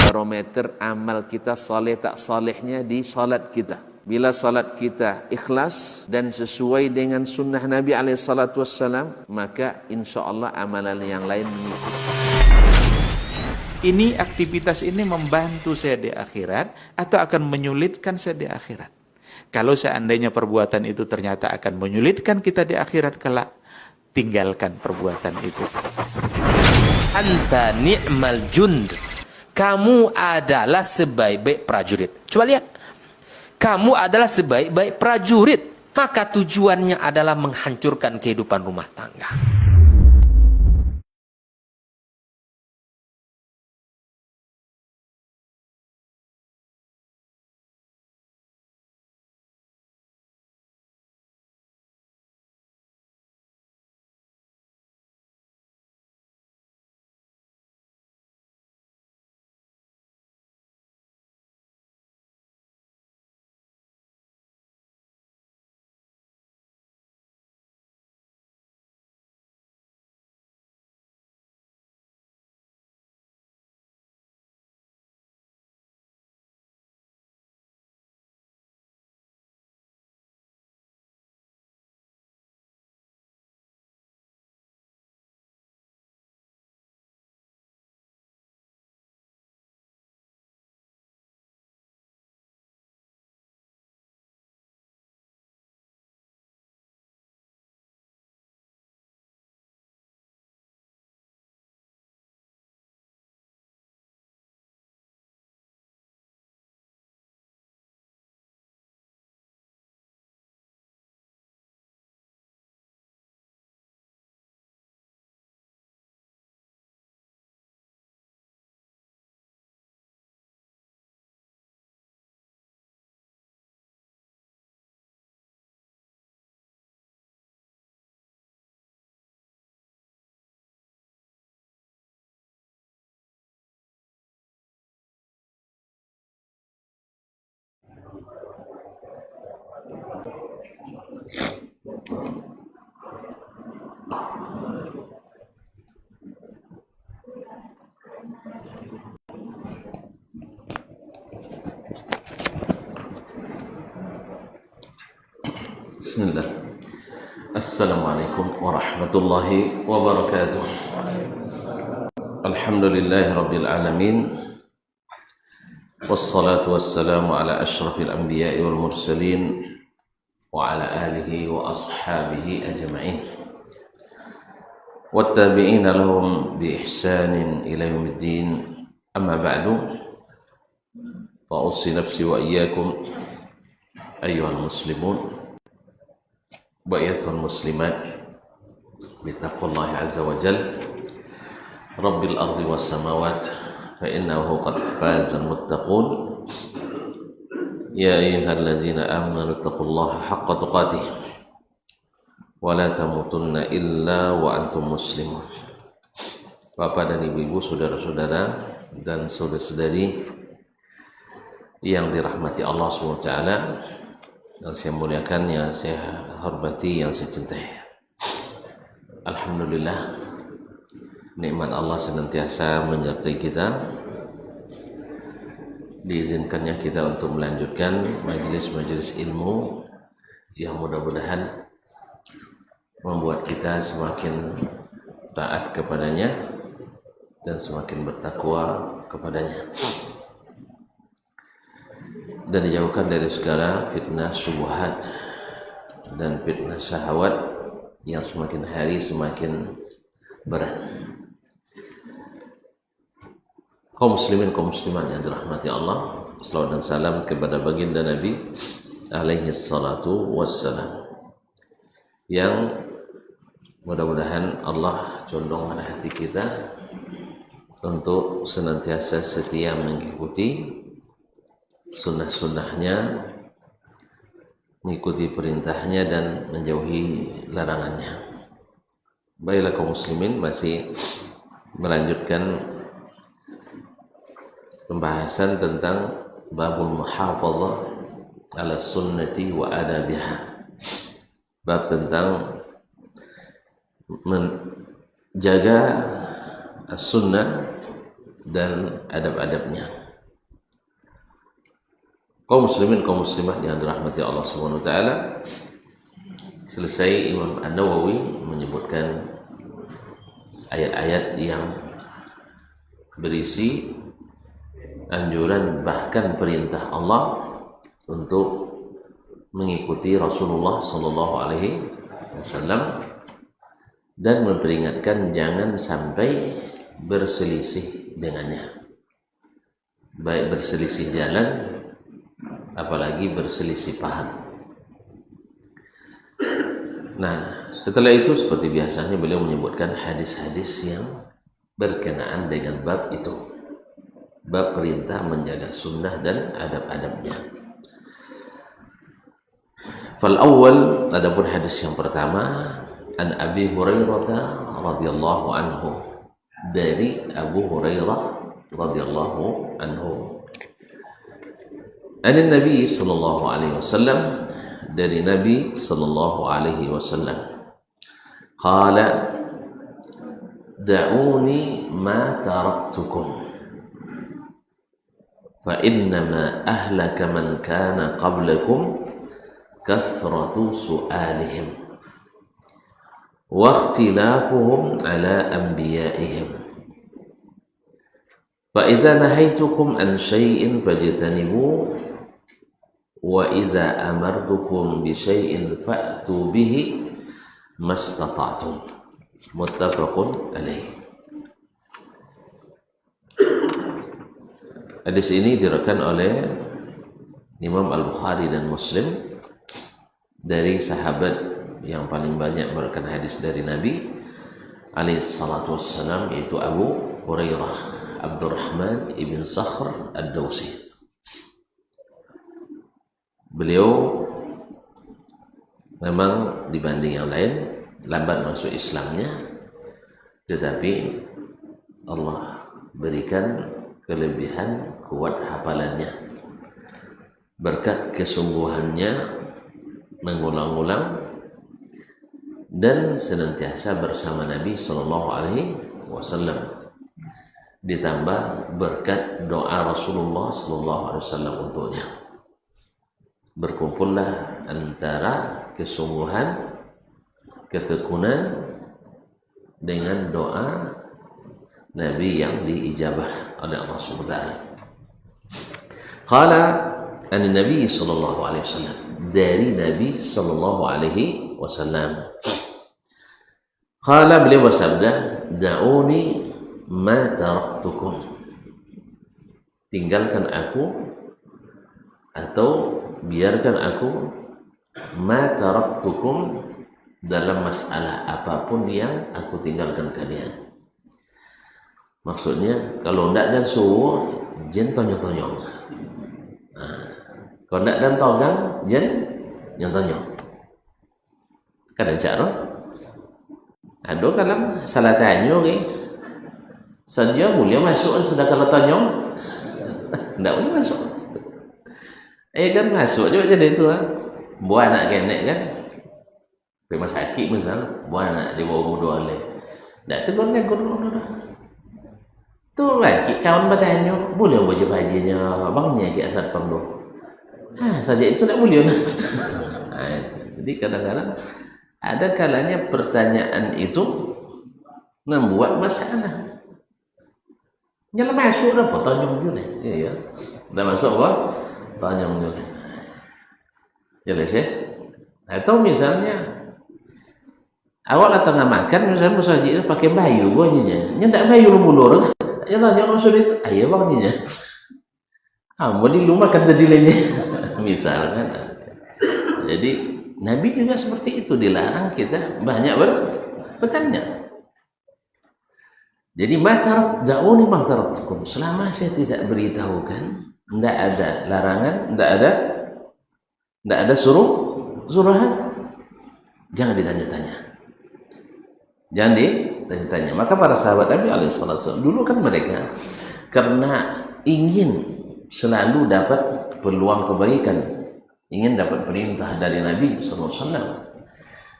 barometer amal kita saleh tak salehnya di salat kita. Bila salat kita ikhlas dan sesuai dengan sunnah Nabi SAW, maka insya Allah amalan yang lain mengikuti. Ini aktivitas ini membantu saya di akhirat atau akan menyulitkan saya di akhirat? Kalau seandainya perbuatan itu ternyata akan menyulitkan kita di akhirat kelak, tinggalkan perbuatan itu. Anta ni'mal jund. Kamu adalah sebaik-baik prajurit. Coba lihat. Kamu adalah sebaik-baik prajurit. Maka tujuannya adalah menghancurkan kehidupan rumah tangga. Bismillah. Assalamualaikum warahmatullahi wabarakatuh. Alhamdulillahi rabbil alamin. Wassalatu wassalamu ala ashrafil anbiya'i wal mursalin wa ala alihi wa ashabihi ajma'in. Wattabi'ina lahum bi ihsanin ila yaumiddin. Amma ba'du. Fa ussi nafsi wa iyyakum ayyuhal muslimun wa ayyatuhal muslimat bittaqwallahi azza wa jalla rabbil ardi was samawat fa innahu qad fazal muttaqun ya ayyuhallazina amanu taqullaha haqqa tuqatih wa la tamutunna illa wa antum muslimun. Bapak dan ibu-ibu, saudara-saudara dan saudari-saudari yang dirahmati Allah SWT, yang saya muliakan, yang saya hormati, yang saya cintai. Alhamdulillah, nikmat Allah senantiasa menyertai kita. Diizinkannya kita untuk melanjutkan majelis-majelis ilmu yang mudah-mudahan membuat kita semakin taat kepadanya dan semakin bertakwa kepadanya, dan dijauhkan dari segala fitnah syubhat dan fitnah syahwat yang semakin hari semakin berat. Kaum muslimin, kaum muslimat yang dirahmati Allah, salawat dan salam kepada baginda Nabi alaihi salatu wassalam, yang mudah-mudahan Allah condong pada hati kita untuk senantiasa setia mengikuti sunnah-sunnahnya, mengikuti perintahnya dan menjauhi larangannya. Baiklah kaum muslimin, masih melanjutkan pembahasan tentang babul muhafadzah ala sunnati wa adabiha, bab tentang menjaga as-sunnah dan adab-adabnya. Kaum muslimin, kaum muslimat yang dirahmati Allah Subhanahu wa taala. Selesai Imam An-Nawawi menyebutkan ayat-ayat yang berisi anjuran bahkan perintah Allah untuk mengikuti Rasulullah sallallahu alaihi wasallam dan memperingatkan jangan sampai berselisih dengannya, baik berselisih jalan apalagi berselisih paham. Nah, setelah itu seperti biasanya beliau menyebutkan hadis-hadis yang berkenaan dengan bab itu, bab perintah menjaga sunnah dan adab-adabnya. Fal awal, adapun hadis yang pertama, an Abi Hurairah radhiyallahu anhu, dari Abu Hurairah radhiyallahu anhu. An Nabi sallallahu alaihi wasallam, dari Nabi sallallahu alaihi wasallam, qala da'uni ma taraktukum fa innama ahlaka man kana qablakum kathratu su'alihim wa ikhtilafuhum ala anbiya'ihim fa idza nahaytukum an shay'in fajtanibuhu wa idza amartukum bi syai'in fa'tu bihi mastata'tum. Muttafaqun alaih. Hadis ini diriwayatkan oleh Imam Al-Bukhari dan Muslim dari sahabat yang paling banyak meriwayatkan hadis dari Nabi alaihi salatu wassalam, yaitu Abu Hurairah Abdurrahman ibn Sakhr Ad-Dawsi. Beliau memang dibanding yang lain lambat masuk Islamnya, tetapi Allah berikan kelebihan kuat hafalannya berkat kesungguhannya mengulang-ulang dan senantiasa bersama Nabi Sallallahu Alaihi Wasallam, ditambah berkat doa Rasulullah Sallallahu Alaihi Wasallam untuknya. Berkumpullah antara kesungguhan, ketekunan dengan doa Nabi yang diijabah oleh Allah Subhanahu wa taala. Qala an Nabi sallallahu alaihi wasallam, dari Nabi sallallahu alaihi wasallam. Qala, beliau bersabda, da'uni ma taraktukum, tinggalkan aku atau biarkan aku, ma taraktukum, dalam masalah apapun yang aku tinggalkan kalian. Maksudnya kalau ndak dan suruh jen tonyong-tonyong, kalau ndak dan togang jen nyong-tonyong. Kadang cara ada kalam salah tanyo ke saja boleh masuk, sudah kalau tonyong ndak boleh masuk. Kan masuk juga jadi itu buah anak kenek kan, rumah sakit misal, buah anak di bawah muda oleh ndak tegur kan guru tu lagi kawan bertanya boleh wajib hajinya bangnya ke asal perlu saja itu tak boleh. Jadi kadang-kadang ada kalanya pertanyaan itu membuat masalah. Jangan masuk dah tanya dulu ya dah masuk apa tanya dulu jelas ya. Atau misalnya awak datang makan misalnya saja pakai bayu buahnya nyendak bayu lu mulur ya tanya orang sudah itu ayah bangnya mau di rumah kan tadi lainnya misalkan. Jadi Nabi juga seperti itu, dilarang kita banyak bertanya. Jadi da'uni ma taraktukum, selama saya tidak beritahukan, tidak ada larangan, tidak ada suruhan, jangan ditanya-tanya, jangan ditanya-tanya. Maka para sahabat Nabi alaihissalam dulu kan mereka karena ingin selalu dapat peluang kebaikan, ingin dapat perintah dari Nabi SAW,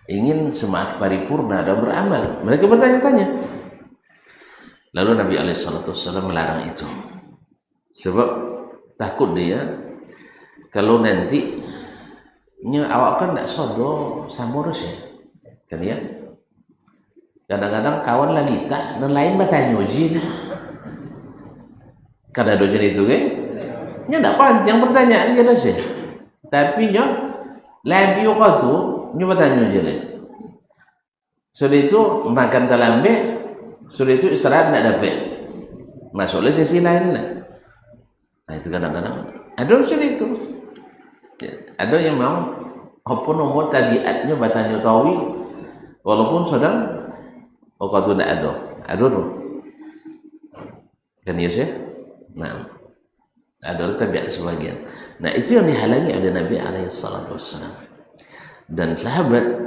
ingin semangat paripurna dan beramal, mereka bertanya-tanya. Lalu Nabi SAW melarang itu sebab takut dia kalau nanti awak kan tidak sodo samurus ya kan ya, kadang-kadang kawan lalita dan lain bertanya uji lah karena dojen itu kan nya tidak panjang pertanyaan jelas ya, tapi nya lebih kau tu nya bertanya uji lah sudah itu makan talambe, sudah itu istirahat tidak dapat masuklah sesi lain lah. Nah itu kadang-kadang ada urusan itu ya, ada yang mau apa nomor tabiatnya bertanya tawi walaupun sedang kau tu tidak ada tu kan ya sih. Nah ada tabiat sebagian. Nah itu yang dihalangi oleh Nabi SAW dan sahabat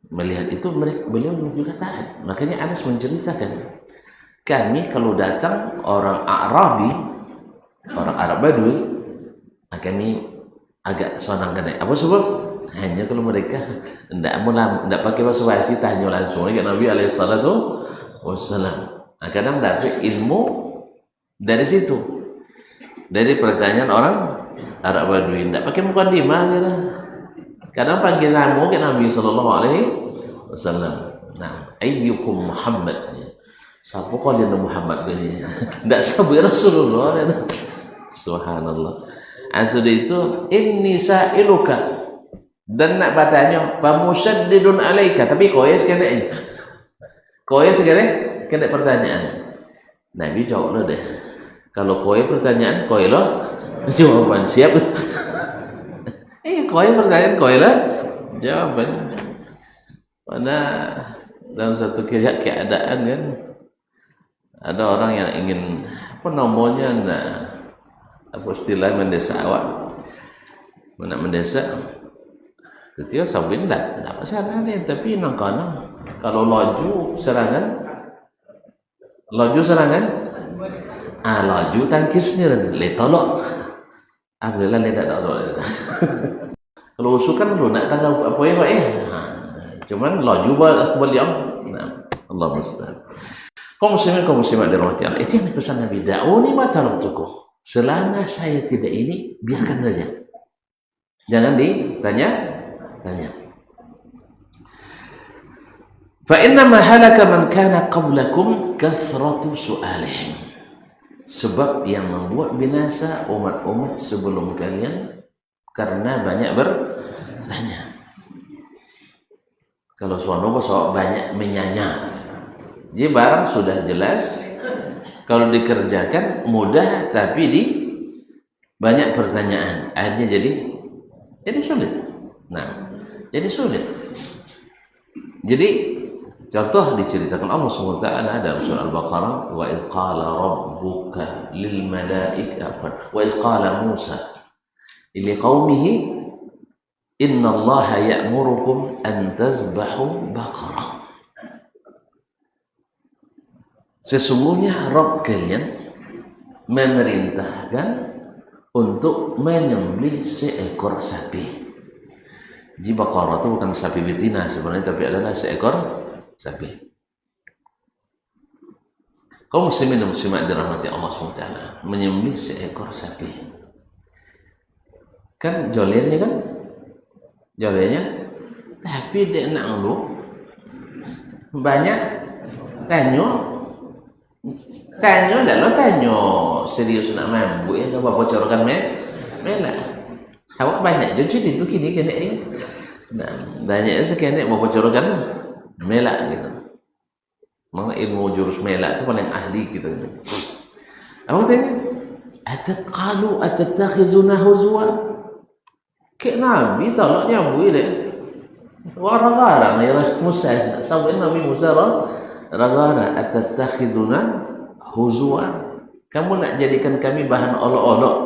melihat itu beliau juga taat. Makanya Anas menceritakan, kami kalau datang orang Arabi, orang Arab Badui, kami agak sonang kan. Apa sebab? Hanya kalau mereka tidak pakai bahasa basi, tanya langsung ke Nabi SAW. Kadang dapat ilmu dari situ, dari pertanyaan orang Arab Badui. Tidak pakai mukadimah aja. Kadang panggil tamu ke Nabi SAW. Nah, ayyukum Muhammad. Siapa kau dia Muhammad begini? Tidak sabar Rasulullah. Subhanallah. Sudah itu inni sa'iluka dan nak bertanya pamusyaddidun alaika, tapi kau ya sekali. Kau ya sekali kena pertanyaan. Nabi jawab deh. Kalau kau ya pertanyaan, kau ya jawaban siap. Kau yang pertanyaan kau lah jawaban. Mana dalam satu keadaan kan ada orang yang ingin apa namanya apa istilah mendesak awak, mana mendesak ketika sabin tak apa salah ni, tapi nangkana kalau laju serangan laju tangkisnya le tolok alhamdulillah le tak tolok. Kalau usul kan lu nak tanggal apa ya Pak cuman laju beliau. Nah, Allah musta'an. Kaum muslimat dirahmati Allah. Itu yang dipesan Nabi, da'uni ma taraktukum. Selama saya tidak ini, biarkan saja. Jangan ditanya. Fa inna ma halaka man kana qablakum kathratu su'alihim. Sebab yang membuat binasa umat-umat sebelum kalian karena banyak bertanya. Kalau suano banyak menyanya. Jadi barang sudah jelas, kalau dikerjakan mudah, tapi banyak pertanyaan, akhirnya jadi sulit. Nah, jadi sulit. Jadi contoh diceritakan Allah SWT dalam surah Al-Baqarah, wa iz qala rabbuka lil malaikati wa iz qala Musa liqaumihi innallaha ya'murukum an tazbahu baqarah. Sesungguhnya Rabb kalian memerintahkan untuk menyembelih seekor sapi. Jadi baqarah itu bukan sapi betina sebenarnya, tapi adalah seekor sapi. Kaum muslimin dan muslimat dirahmati Allah SWT, menyembelih seekor sapi. Kan jolernya tapi dia nak lu banyak tanya dah lo tanya serius nak mampu ya apa bocorkan mela awak banyak jadi itu kini kena nah banyak sekian apa bocorkan mela gitu. Mana ilmu jurus mela itu paling ahli gitu. Awak tanya atattakhizuna huzwa. Kayak Nabi tolak nyambui deh. Warang-warang ya Musa. Sampai Nabi Musa ragara atattakhizuna huzwa. Kamu nak jadikan kami bahan olok-olok.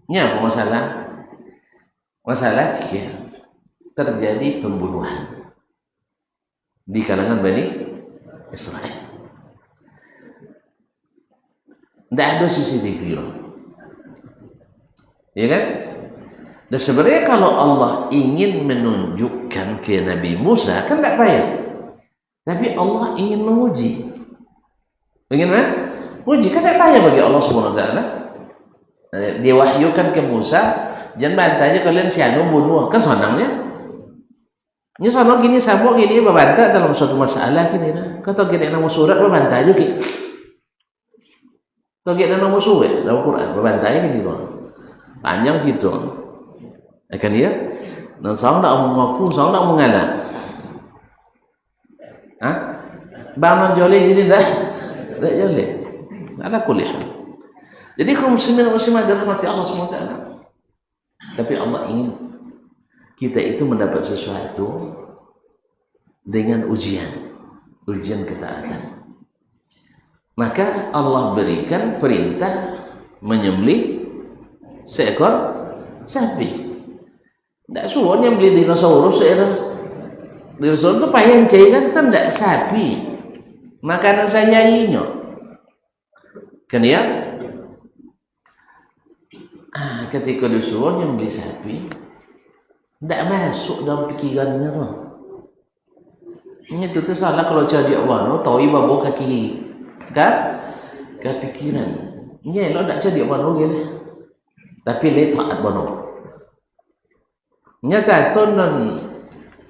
Nya apa masalah? Masalah jika terjadi pembunuhan di kalangan Bani Israel. Tidak ada CCTV. Ya kan? Dan sebenarnya kalau Allah ingin menunjukkan ke Nabi Musa kan tidak payah, tapi Allah ingin menguji. Ingin menguji kan tidak payah bagi Allah SWT. Diwahyukan ke Musa, jangan bantai aja kalian sianu bunuh, kan sonangnya. Ini sonong gini sabuk gini berbantah dalam suatu masalah gini nah. Kata gini nama surat berbantah aja gini. Kata gini nama surat dalam Quran berbantah aja gini loh. Panjang gitu. Akan dia, dan seorang tak mengaku, seorang tak mengalah. Hah? Bang joleh gini dah joleh. Ada kuliah. Jadi kaum muslimin dan muslimat dirahmati Allah SWT. Tapi Allah ingin kita itu mendapat sesuatu dengan ujian ketaatan. Maka Allah berikan perintah menyembelih seekor sapi. Tak suruh nyembelih dinosaurus dinosaurus itu payah cai kan tak sapi. Makanan saya ini. Kan ya? Ketika disuruh nyembelih sapi, tak masuk dalam pikirannya tu. Ini tu salah kalau jadi Allah, tahu ibu bawa kaki, kan? Kepikiran. Ini lo tak jadi Allah gila. Tapi letak bono. Nyata tu nan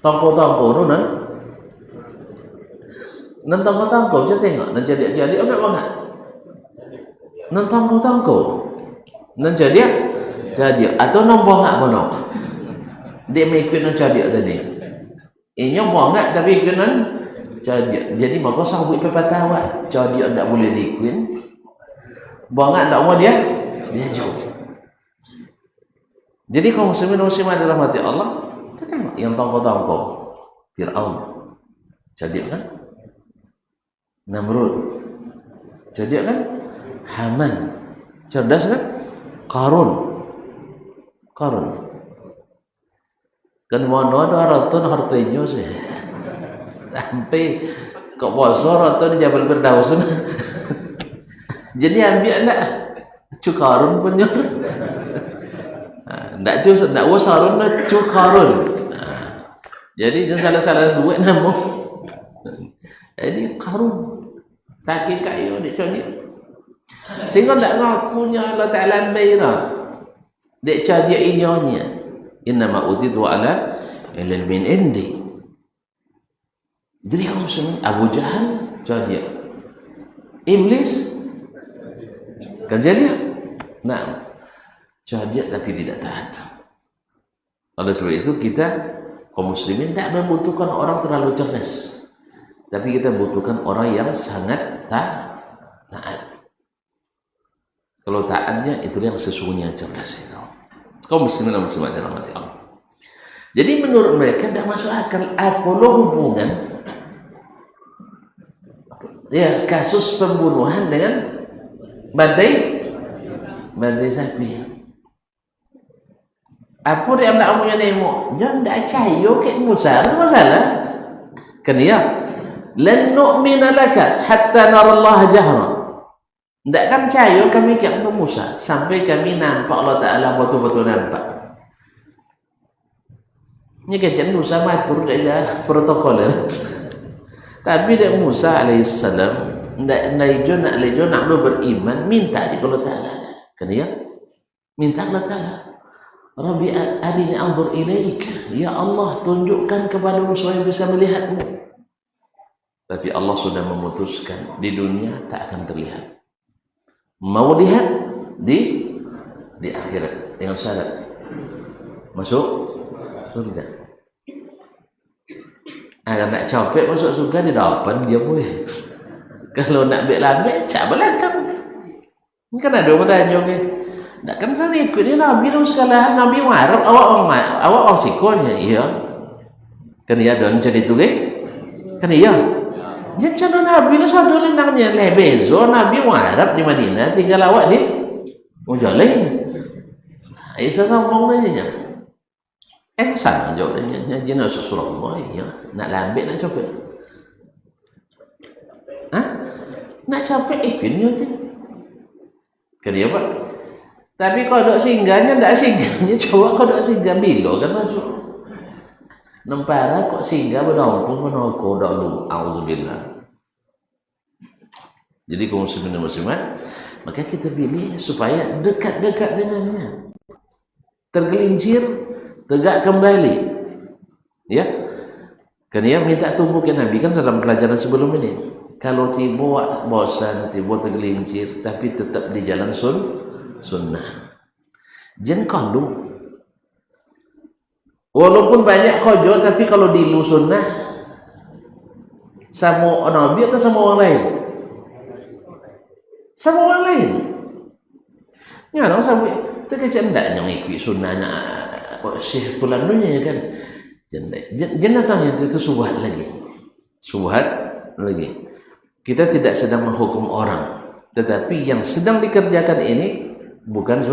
tongko tu nan tongko je tengok nan jadi agak banget. Nan tongko nan jadi atau nan bongak bono. Dia mengikut nan jadi tadi. Ini bongak tapi ikut nan jadi maka sanggup pepatah awak. Jadi tak boleh diikut. Bongak tak mau dia jauh. Jadi kaum muslimin dan muslimat dirahmati Allah, kita tengok yang tongko-tongko Fir'aun jadi kan, Namrud jadi kan, Haman cerdas kan, Qarun kan mana ada hartun hartanya sih sampai kok bosor hartun di Jabal Firdaus jadi ambil nak Qarun punya tak wasarun nak Qarun. Jadi jangan salah duit nama. Jadi Qarun sakit kayu dia cari. Sehingga tak ngakunya Allah Taala baira. Dia cari inyonya. Innama utitu ala ilal min indi. Jadi kamu semua Abu Jahal cari. Iblis kan jadi. Nah, jadi tapi tidak taat. Oleh sebab itu kita kaum muslimin tak membutuhkan orang terlalu cerdas, tapi kita butuhkan orang yang sangat taat. Kalau taatnya itu yang sesungguhnya cerdas itu. Kaum muslimin dan muslimat dirahmati Allah. Jadi menurut mereka tidak masuk akal apa hubungan ya kasus pembunuhan dengan bantai sapi. Apa dia nak punya nemo? Jangan tak cahayo ke Musa, itu masalah. Kan ya? Lan nu'mina laka hatta nara Allah jahra. Takkan cahayo kami ke Musa sampai kami nampak Allah Taala betul-betul nampak. Ini kajian Musa matur dia protokol. Tapi dia Musa alaihissalam nak lejo nak beriman minta di Allah Taala. Kan ya? Minta Allah Taala. Rabbi arini anzur ilaik, ya Allah tunjukkan kepadamu supaya bisa melihatmu. Tapi Allah sudah memutuskan di dunia tak akan terlihat. Mau lihat di akhirat dengan syarat masuk surga. Agar nak capek masuk surga di depan dia boleh. Kalau nak lambat cak belakang. Kan ada orang tanya ke. Tak kan saya ikut ni Nabi dong sekalian Nabi marah awak orang sikonya iya kan iya don jadi tu kan iya jadi cara Nabi lah satu lenangnya lebezo Nabi marah di Madinah tinggal awak di Mujalin Isa sambung nanya sana jauh nanya jadi nak Rasulullah iya nak lambat nak capek nak capek ikutnya tu kan iya Pak. Tapi kalau dok singgahnya, tak singgahnya coba kalau dok singgah bilo kan masuk. Nempara kok singgah berdampung menoko dok lu, auzubillah. Jadi kaum muslimin dan muslimat, maka kita pilih supaya dekat-dekat dengannya, tergelincir, tegak kembali, ya. Kan dia minta tumbuh ke Nabi kan dalam pelajaran sebelum ini. Kalau tiba bosan, tiba tergelincir, tapi tetap di jalan sunnah. Jangan kalau walaupun banyak kojo, tapi kalau di lu sunnah sama Nabi atau sama orang lain? Sama orang lain. Ya, orang sampai terkejut enggak yang ikut sunnahnya Syekh Fulan dunia kan. Jangan tanya itu subhat lagi. Subhat lagi. Kita tidak sedang menghukum orang, tetapi yang sedang dikerjakan ini bukan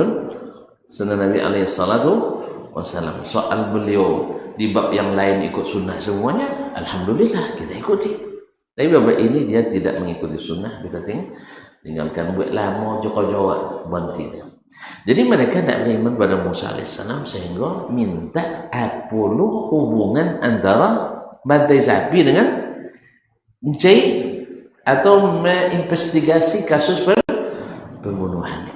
sunnah Nabi alaihi salatu wasallam. Soal beliau di bab yang lain ikut sunnah semuanya, alhamdulillah kita ikuti. Tapi bab ini dia tidak mengikuti sunnah, kita tinggalkan buat lama joko-joko bantinya. Jadi mereka tidak beriman pada Musa alaihissalam sehingga minta apolo hubungan antara bantai sapi dengan encai atau menginvestigasi kasus pembunuhan.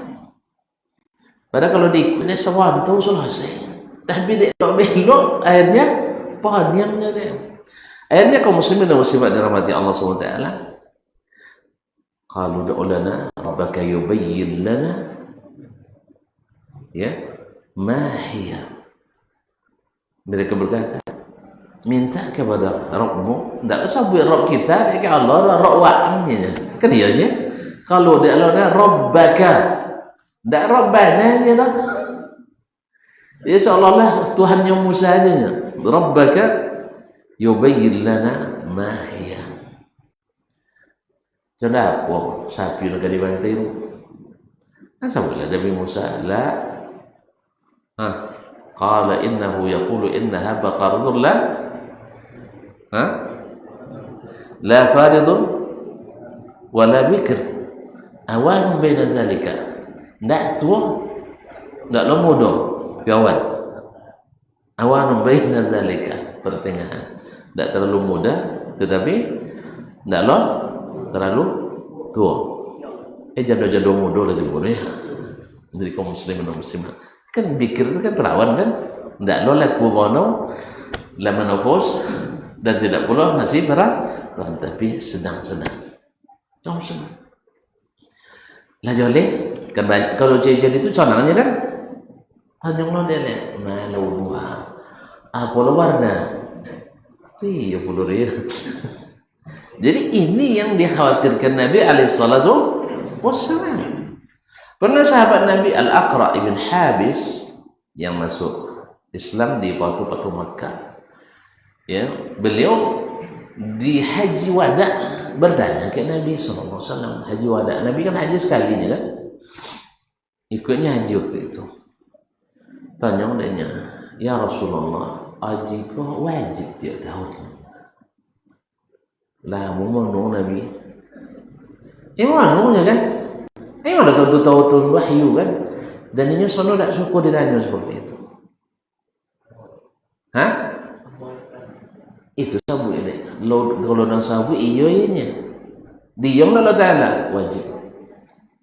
Padahal kalau diikutnya sewanto selesai. Tapi dia belok akhirnya paniamnya dia. Akhirnya kaum muslimin dan muslimat dirahmati Allah SWT. Qalu da'u lana rabbaka yubayyin lana ya mahia. Mereka berkata, minta kepada Rabbmu, tidak sabui Rabb kita, dia Allah Rabb wa'amnya kan iya nya. Kalau dia Allah rabbaka, tidak Rabbana dia dah. Ya seolah-olah Tuhannya Musa aja. Rabbaka yubayyin lana mahia. Sudah apa sapi nak dibantai itu? Asal boleh Nabi Musa la qala innahu yaqulu innaha baqarun la faridun wala bikr awan baina zalika. Ndak tua ndak muda kawan. Awan baina zalika, pertengahan. Ndak terlalu muda tetapi ndak terlalu tua. Jadul-jadul muda lah boleh. Jadi kaum muslimin dan muslimat kan bikir itu kan perawan kan, tidak lolak pumono, lemenopause dan tidak pula masih perawan, tapi sedang-sedang. Kaum sedang. Lah joleh kan kalau jadi itu conangnya kan, tanjung lo dia malu buah, apa lo warna, iya puluh ria. Jadi ini yang dikhawatirkan Nabi alaihissalatu wassalam. Pernah sahabat Nabi Al-Aqra ibn Habis yang masuk Islam di waktu Fatu Makkah, ya, beliau di haji wada bertanya ke Nabi SAW. Haji wada, Nabi kan haji sekalinya kan, ikutnya haji waktu itu. Tanya adanya, ya Rasulullah, haji kok wajib tiap tahun? Lah mau menung Nabi, menungnya kan? Ini ada tahu wahyu kan, dan ini sono tak suka ditanya seperti itu. Itu sabu ini. Kalau nang sabu iyo ini. Diam Allah Taala wajib.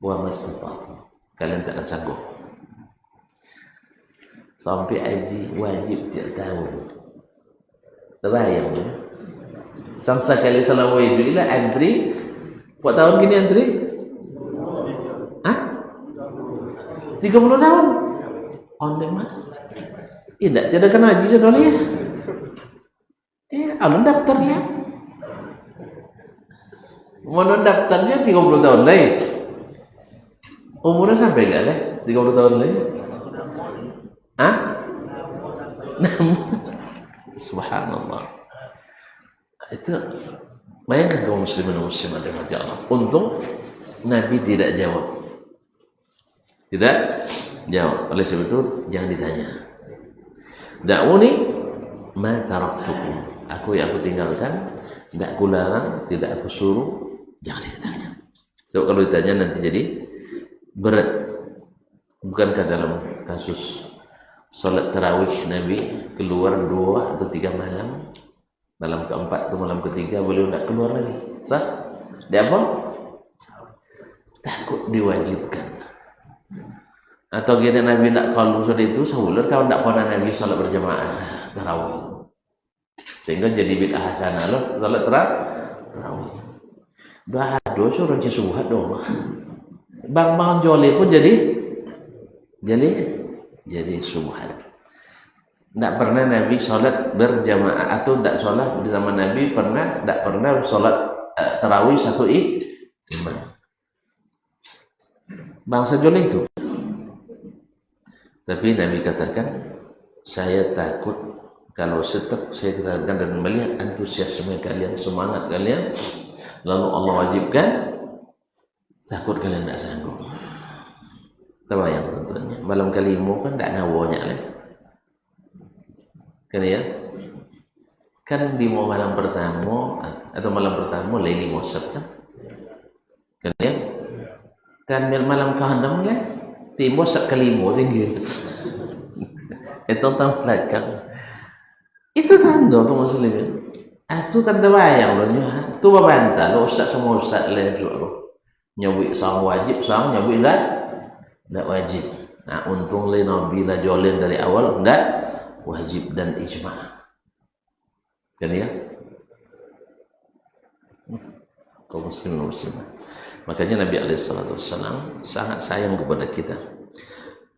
Wa mastata'tu. Kalian tak akan sanggup. Sampai haji wajib tiap tahun. Terbayang tu. Samsa kali salam wajib ila antri. Buat tahun gini antri? 30 tahun on demand. Tidak ada kena haji sudah ya. Alun daftarnya. Mau daftarnya 30 tahun lagi. Umurnya sampai enggak lah 30 tahun lagi? Subhanallah. Itu bayangkan kaum muslimin dan muslimat yang mati Allah. Untung Nabi tidak jawab. Tidak jawab. Oleh sebab itu jangan ditanya. Da'uni ma taraktukum. Aku yang aku tinggalkan, tidak aku larang, tidak aku suruh, jangan ditanya. Sebab kalau ditanya nanti jadi berat. Bukankah dalam kasus salat tarawih Nabi keluar 2 atau 3 malam, malam keempat atau malam ketiga beliau tidak keluar lagi. Sah? Dia apa? takut diwajibkan. Atau gini Nabi nak kalau sudah itu sahuler kalau tidak pernah Nabi salat berjamaah tarawih, sehingga jadi bid'ah hasanah loh salat tarawih. Dah dosa orang cisuhat doh. Bang joleh pun jadi subhat. Tidak pernah Nabi salat berjamaah atau tidak salat bersama Nabi tidak pernah salat tarawih satu imam. Bangsa joleh itu. Tapi Nabi katakan, saya takut kalau saya katakan dan melihat antusiasme kalian, semangat kalian, lalu Allah wajibkan, takut kalian tidak sanggup. Terbayang tentunya, malam kalimu kan tidak nawanya lah. Kan ya? Kan di malam pertama atau malam pertama Laili Musab kan? Kan ya? Kan malam ke-6 lah. Timur sak kalimu tinggi. Itu tahun belakang. Itu tanda kaum muslimin. Itu kan terbayang loh. Itu babantah lo ustaz semua ustaz lah dulu. Nyabui sang wajib, sang nyabui lah tidak wajib. Nah untung le Nabi lah jolen dari awal tidak wajib dan ijma. Kan ya? Kaum muslimin muslimat. Makanya Nabi SAW sangat sayang kepada kita.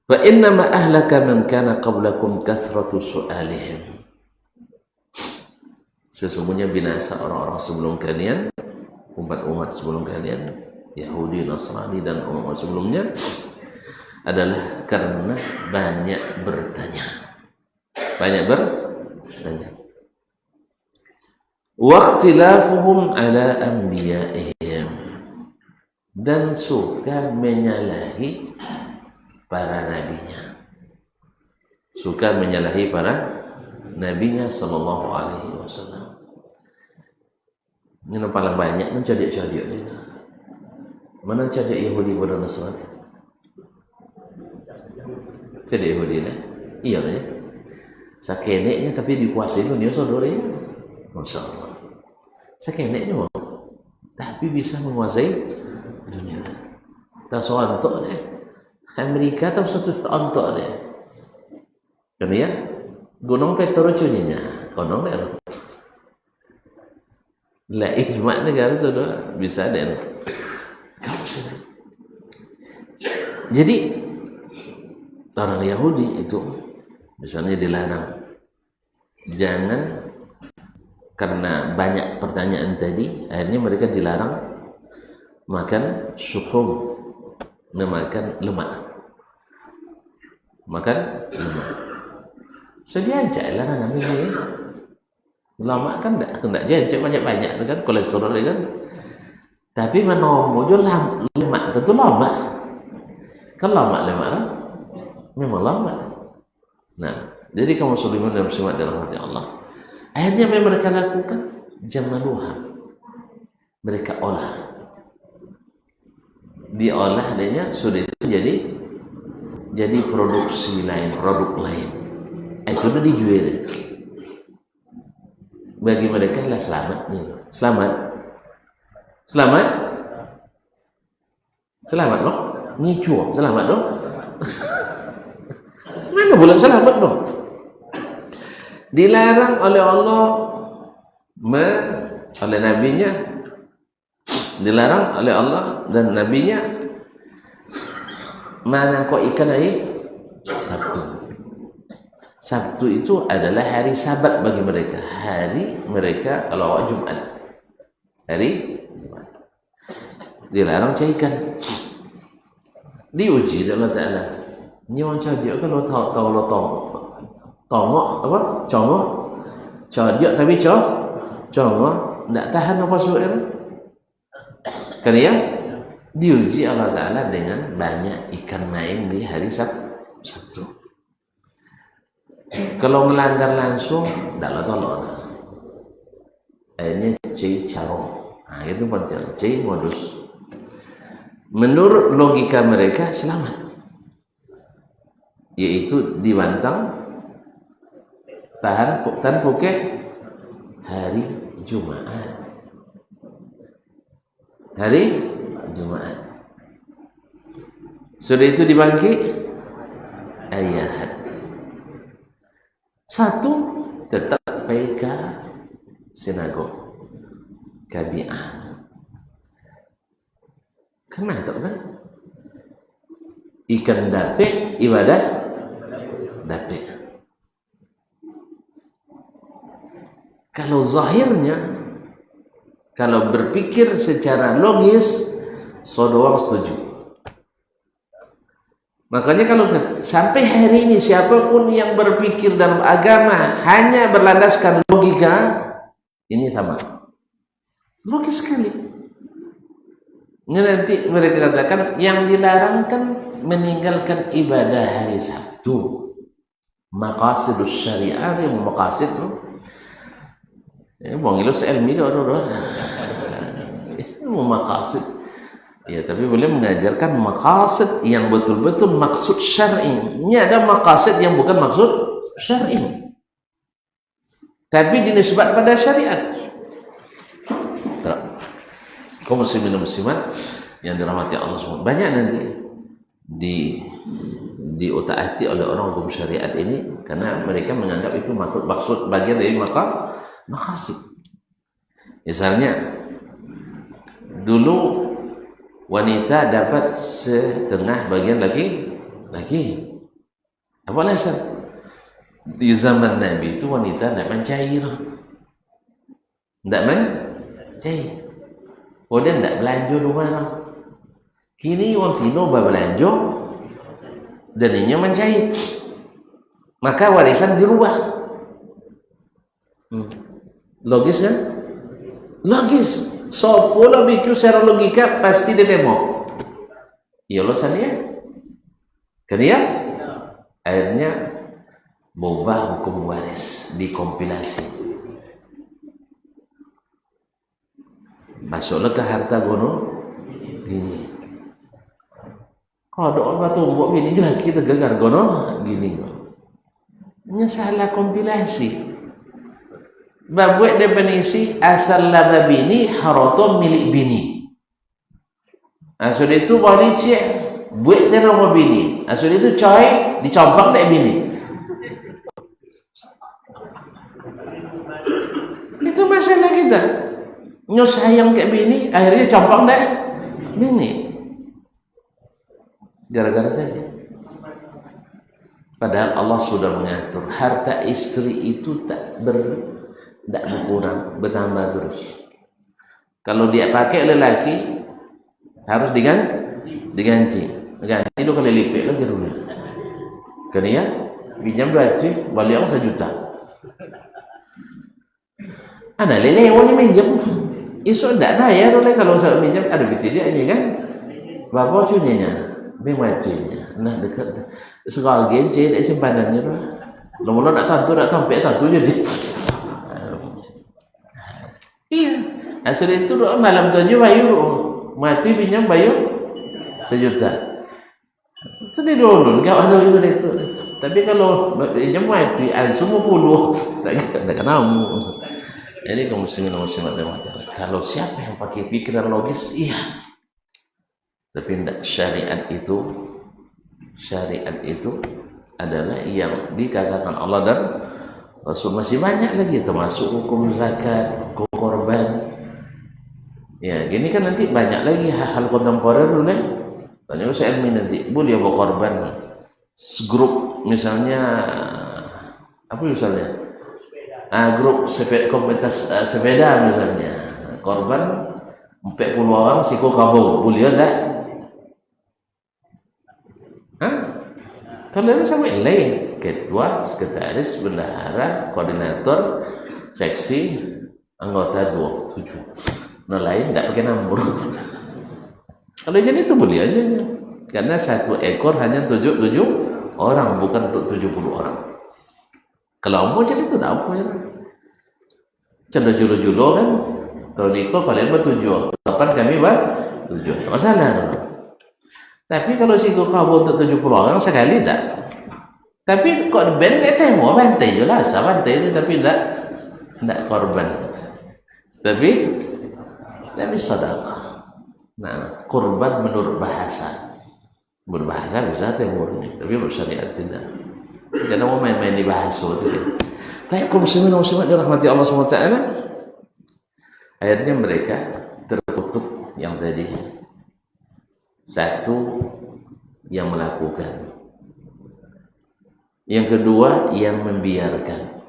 Fa inna ma ahlaka man kana qablakum kathratu su'alihim. Sesungguhnya binasa orang-orang sebelum kalian, umat-umat sebelum kalian, Yahudi, Nasrani dan umat sebelumnya adalah karena banyak bertanya. Banyak bertanya. Wa ikhtilafuhum ala anbiya'ihim. Dan suka menyalahi para nabinya, suka menyalahi para nabinya sallallahu alaihi wasallam. Ini paling banyak mencadik-cadik ni. Mana cadik Yahudi pada Nasrani? Cadik Yahudi lah. Iya lah. Sakeneknya tapi dikuasai dunia saudara ya. Masyaallah. Sakeneknya tapi bisa menguasai dunia. Tak soal untuk deh. Amerika tak satu untuk deh. Kan ya? Gunung Petro cuninya. Gunung deh. Lah ijma negara sudah bisa deh. Kamu sudah. Jadi orang Yahudi itu misalnya dilarang jangan, karena banyak pertanyaan tadi, akhirnya mereka dilarang makan suhum, memakan lemak. Makan lemak. Saya diajak larangan ini. Lemak kan tidak diajak banyak-banyak kan, kolesterol kan. Tapi menomo jo lemak tentu lemak. Kan lemak memang lemak. Nah, jadi kaum muslimin dan muslimat dalam hati Allah. Akhirnya apa yang mereka lakukan? Jamaluha. Mereka olah. Diolah adanya sudah itu jadi produksi lain, produk lain. Itu udah dijual. Bagi mereka lah selamat nih. Selamat loh. Ngicu, selamat loh. Mana boleh selamat dong? Dilarang oleh Allah oleh nabinya, dilarang oleh Allah dan nabinya menangkap ikan air Sabtu itu adalah hari Sabat bagi mereka. Hari mereka kalau Jumat. Hari Jumat. Dilarang cari ikan. Diuji oleh Allah Ta'ala. Ini orang cari kalau tahu lo tongok apa? Congok. Cari tapi congok tidak tahan apa suara. Karena ya diuji Allah Ta'ala dengan banyak ikan main di hari Sabtu. Kalau melanggar langsung tidak tolong. Ini C caro. Nah, itu penting. C modus. Menurut logika mereka selamat, yaitu dibantang tan puket hari Jumat. Hari Jumat. Sudah itu dibangkit ayat. Satu tetap pergi ke sinagog Kabiah. Kan mantap kan? Ikan dapet, ibadah dapet. Kalau zahirnya, kalau berpikir secara logis, saudara setuju. Makanya kalau sampai hari ini siapapun yang berpikir dalam agama hanya berlandaskan logika, ini sama. Logis sekali. Ini nanti mereka katakan yang dilarang kan meninggalkan ibadah hari Sabtu. Maqasidus syariah, yang maqasid mau ngilu ilmi ke orang-orang. Maqasid. Ya, tapi boleh mengajarkan maqasid yang betul-betul maksud syar'i. Ini ada maqasid yang bukan maksud syar'i, tapi dinisbat pada syariat. Kaum muslimin dan muslimat yang dirahmati Allah SWT, banyak nanti diutak-atik oleh orang hukum syariat ini karena mereka menganggap itu maksud bagian dari maqasid. Misalnya dulu wanita dapat setengah bagian laki. Apa alasan? Di zaman Nabi itu wanita tidak mencair. Tidak mencair. Kemudian tidak belanja rumah. Kini orang Tino belanja dan ini mencair. Maka warisan dirubah. Logis kan? Logis. So, pula bicu secara logika pasti dia temo. Ya Allah sana. Kan ya? Akhirnya mengubah hukum waris, dikompilasi. Masuklah ke harta gono gini. Kalau ada orang tumbuk bini lagi tergegar gono gini. Ini salah kompilasi. Babuat definisi asal laba bini haroto milik bini. Sudah itu boleh cek buat nama bini. Sudah itu coy dicompak dek bini. Itu masalah kita. Nyo sayang ke bini, akhirnya compak dek bini. Gara-gara tadi. Padahal Allah sudah mengatur harta istri itu tak berkurang, bertambah terus. Kalau dia pakai lelaki harus diganti itu kali lipat lagi dulu. Kan ya, pinjam duit balik orang 1 juta. Anak lele orang minjam, isu tidak bayar oleh kalau saya minjam ada betul dia ini kan, bapak cuninya, memang cunya, nah dekat sekolah genci ada simpanannya tu, lama nak tantu jadi. Iya, asal itu malam 7 bayu mati pinjam bayu 1 juta. Sedih dulu, enggak ada itu. Tapi kalau pinjam mati, semua puluh, tak kenal. Jadi kaum muslimin dan muslimat kalau siapa yang pakai pikiran logis, iya. Tapi tidak, syariat itu adalah yang dikatakan Allah dan Rasul. Masih banyak lagi termasuk hukum zakat, hukum korban. Ya, gini kan nanti banyak lagi hal-hal kontemporer dulu deh. Tanya saya ilmi nanti, boleh bawa korban grup misalnya apa misalnya? Grup komunitas sepeda misalnya. Korban 40 orang siku kabur, boleh tak? Kalau ini sama lain, ketua, sekretaris, bendahara, koordinator, seksi, anggota 27. Nah lain tidak pakai nomor. Kalau jadi itu boleh aja, karena 1 ekor hanya 7 orang, bukan untuk 70 orang. Kalau mau jadi itu tidak apa ya. Canda julo-julo kan, tahun itu kalian bertujuh, kapan kami bertujuh, tak masalah. Tapi kalau si kabur untuk 70 orang sekali tak. Tapi kok band temo bantai jelas, bantai ini tapi tidak korban. Tapi sedekah. Nah, korban menurut bahasa. Berbahasa bisa murni, tapi bersyariat tidak. Jangan mau main-main di bahasa itu. Tapi kaum muslimin dan muslimat dirahmati Allah SWT, akhirnya mereka terkutuk yang tadi. Satu, yang melakukan. Yang kedua, yang membiarkan.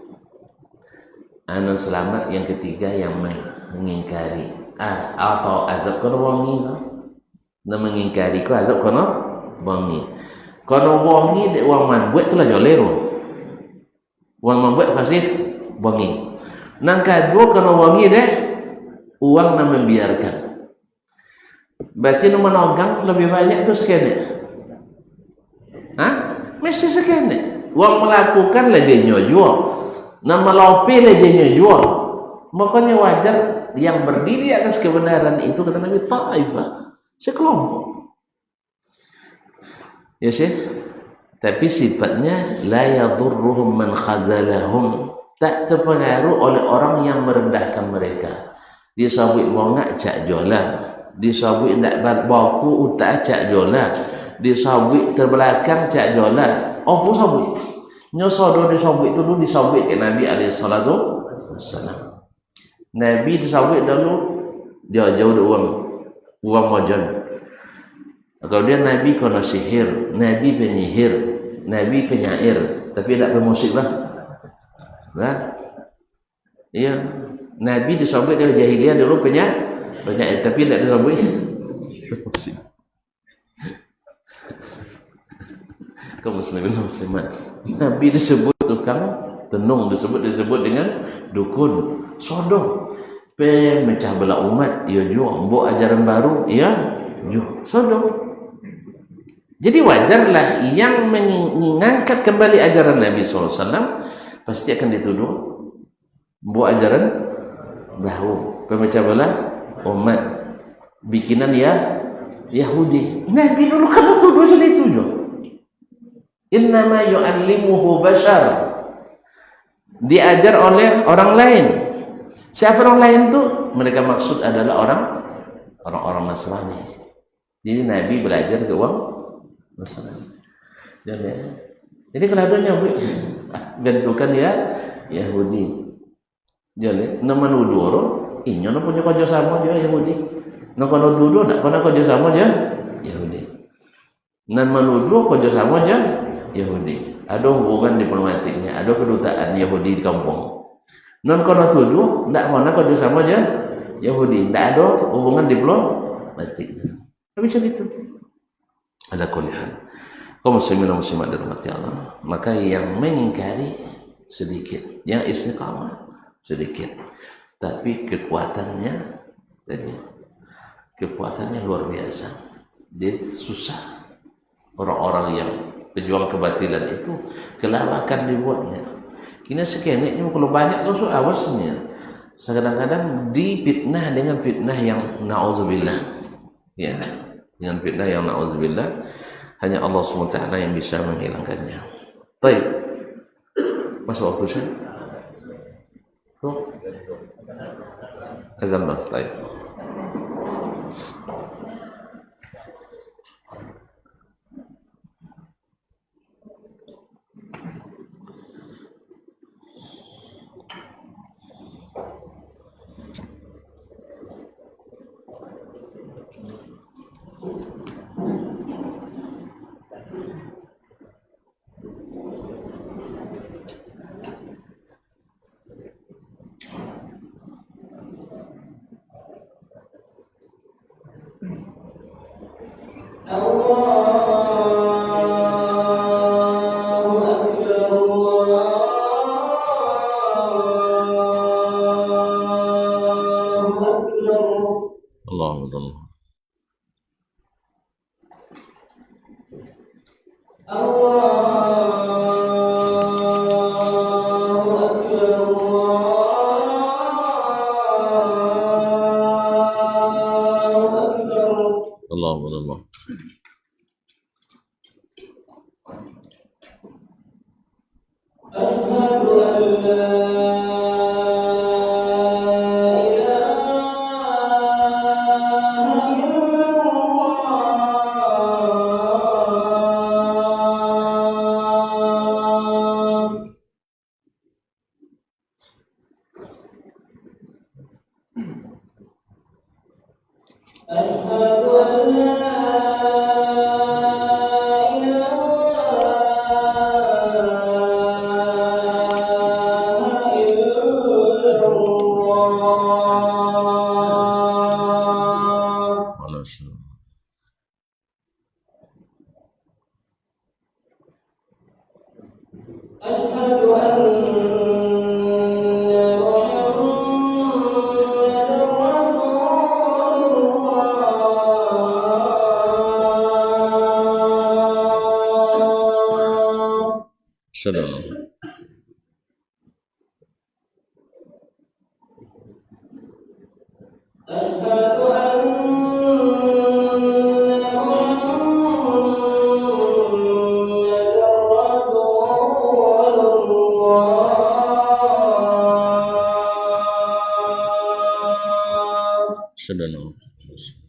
Anu selamat, yang ketiga yang mengingkari. Atau azab kono wangi, na mengingkari ko azab kono wangi. Kono wangi dek wang man buat tu lah jolero. Wang man buat pasti wangi. Nang kedua kono wangi dek uang na membiarkan. Berarti nu menogang lebih banyak itu sekene. Hah? Mesti sekene. Wang melakukan lah jenyo jual. Na melopi lah jenyo jual. Makanya wajar yang berdiri atas kebenaran itu kata Nabi ta'ifah, sekelompok. Ya sih? Tapi sifatnya la yadurruhum man khazalahum, tak terpengaruh oleh orang yang merendahkan mereka. Dia sabuk bongak cak jola, dia sabuk ndak baku utak cak jola, dia sabuk terbelakang cak jola. Oh, pun sabuk. Nyosodo di sabuk itu dulu disabuk ke Nabi alaihi salatu wassalam. Nabi disabuk dulu dia jauh uang majan. Kemudian Nabi kena sihir, Nabi penyihir, Nabi penyair, tapi tidak pemusik lah. Nah, iya, Nabi disabut dari jahiliyah dulu penyair, tapi tidak disabut pemusik. Kaum muslimin dan muslimat, Nabi disebut tukang tenung, disebut dengan dukun, sodoh, pemecah belah umat, ya juga, buat ajaran baru, ya juga, sodoh. Jadi wajarlah yang mengangkat kembali ajaran Nabi SAW pasti akan dituduh buat ajaran baru, pemecah belah umat, bikinan ya Yahudi. Nabi dulu kan tuduh jadi tuduh. Innama yu'allimuhu bashar, diajar oleh orang lain. Siapa orang lain tuh? Mereka maksud adalah orang-orang Nasrani. Jadi Nabi belajar ke orang Nasrani. Jadi kalau adanya bentukan ya Yahudi. Jadi nama nudoro, inyo na punya kerja sama dia Yahudi. Nak kono tuduh nak kono kerja sama dia Yahudi. Nama nuduh kerja sama dia Yahudi. Ada hubungan diplomatiknya, ada kedutaan Yahudi di kampung. Non kono tuduh ndak mana kerja sama dia Yahudi, ndak ada hubungan diplomatiknya. Tapi jadi itu ada kuliah. Kaum muslimin dan muslimat dirahmati Allah, maka yang mengingkari sedikit, yang istiqamah sedikit, tapi kekuatannya luar biasa. Dia susah. Orang-orang yang pejuang kebatilan itu kelawakan dibuatnya. Kini sekeneknya kalau banyak tu awasnya. Kadang-kadang dipitnah dengan fitnah yang na'udzubillah. Ya, dengan fitnah yang na'udzubillah, hanya Allah SWT yang bisa menghilangkannya. Baik. Masuk waktu saya? Azan dah, baik. Salam. Salam.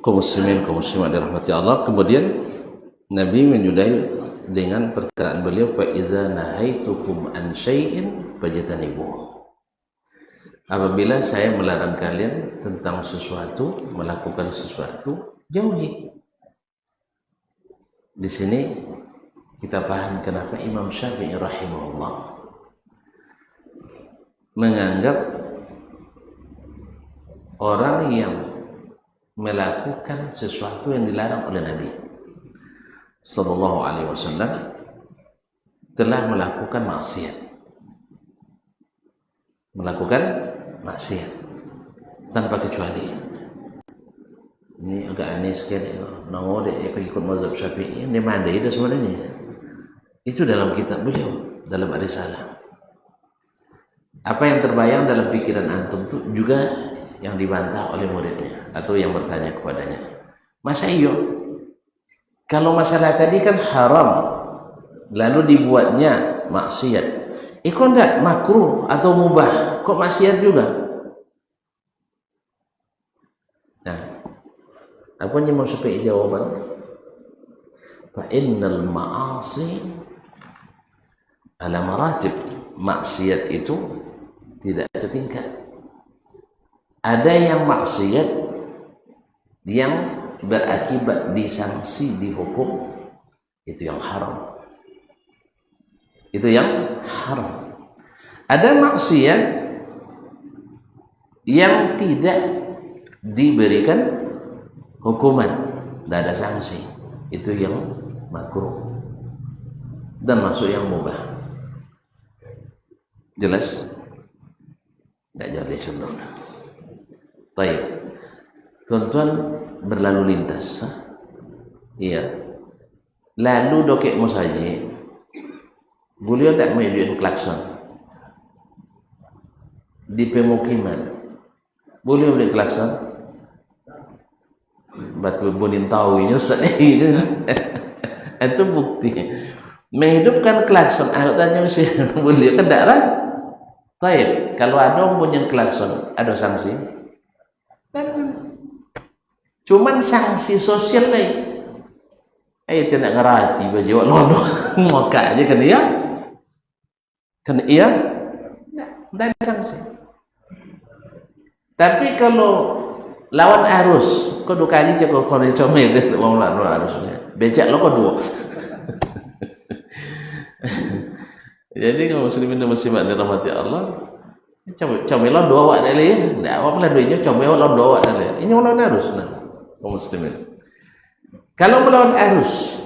Kaum muslimin, kaum muslimat dirahmati Allah. Kemudian Nabi menyudahi dengan perkataan beliau, fa idza nahaitukum an syai'in fajtanibuh. Apabila saya melarang kalian tentang sesuatu, melakukan sesuatu, jauhi. Di sini kita paham kenapa Imam Syafi'i rahimahullah menganggap orang yang melakukan sesuatu yang dilarang oleh Nabi sallallahu alaihi wasallam telah melakukan maksiat tanpa kecuali. Ini agak aneh sekali. Nangode pengikut mazhab Syafi'i ini mana ada sebenarnya. Itu dalam kitab beliau, dalam Ar-Risalah. Apa yang terbayang dalam pikiran antum itu juga yang dibantah oleh muridnya atau yang bertanya kepadanya. Masa iyo? Kalau masalah tadi kan haram, lalu dibuatnya maksiat. Kok enggak makruh atau mubah? Kok maksiat juga? Nah, apa yang mau sampai jawaban? Fa innal ma'asi ala maratib. Maksiat itu tidak setingkat. Ada yang maksiat yang berakibat disanksi, dihukum, itu yang haram. Itu yang haram. Ada maksiat yang tidak diberikan hukuman, tidak ada sanksi, itu yang makruh dan masuk yang mubah. Jelas? Tidak jadi sunnah. Baik, tuan-tuan berlalu lintas, iya, lalu dokek musaji, beliau tidak menunjukkan klakson di pemukiman. Boleh beli klakson? Batu bonin tahu ini Ustaz. Itu bukti. Menghidupkan klakson. Aku tanya mesti boleh kan tak lah? Baik, kalau ada orang bunyi klakson, ada sanksi? Tak ada sanksi. Cuman sanksi sosial lah. Tidak ngerti baju lono muka aja kan iya? Kan iya? Tak ada sanksi. Tapi kalau lawan arus, kau dua kali cakap kau ni comel, orang lawan arusnya, becak lo kau dua. Jadi kalau muslimin dan muslimat dirahmati Allah, comel lo dua wak dalih, tak awak lah duitnya comel lo dua wak dalih. Ini melawan arus, nah, kaum muslimin. Kalau melawan arus,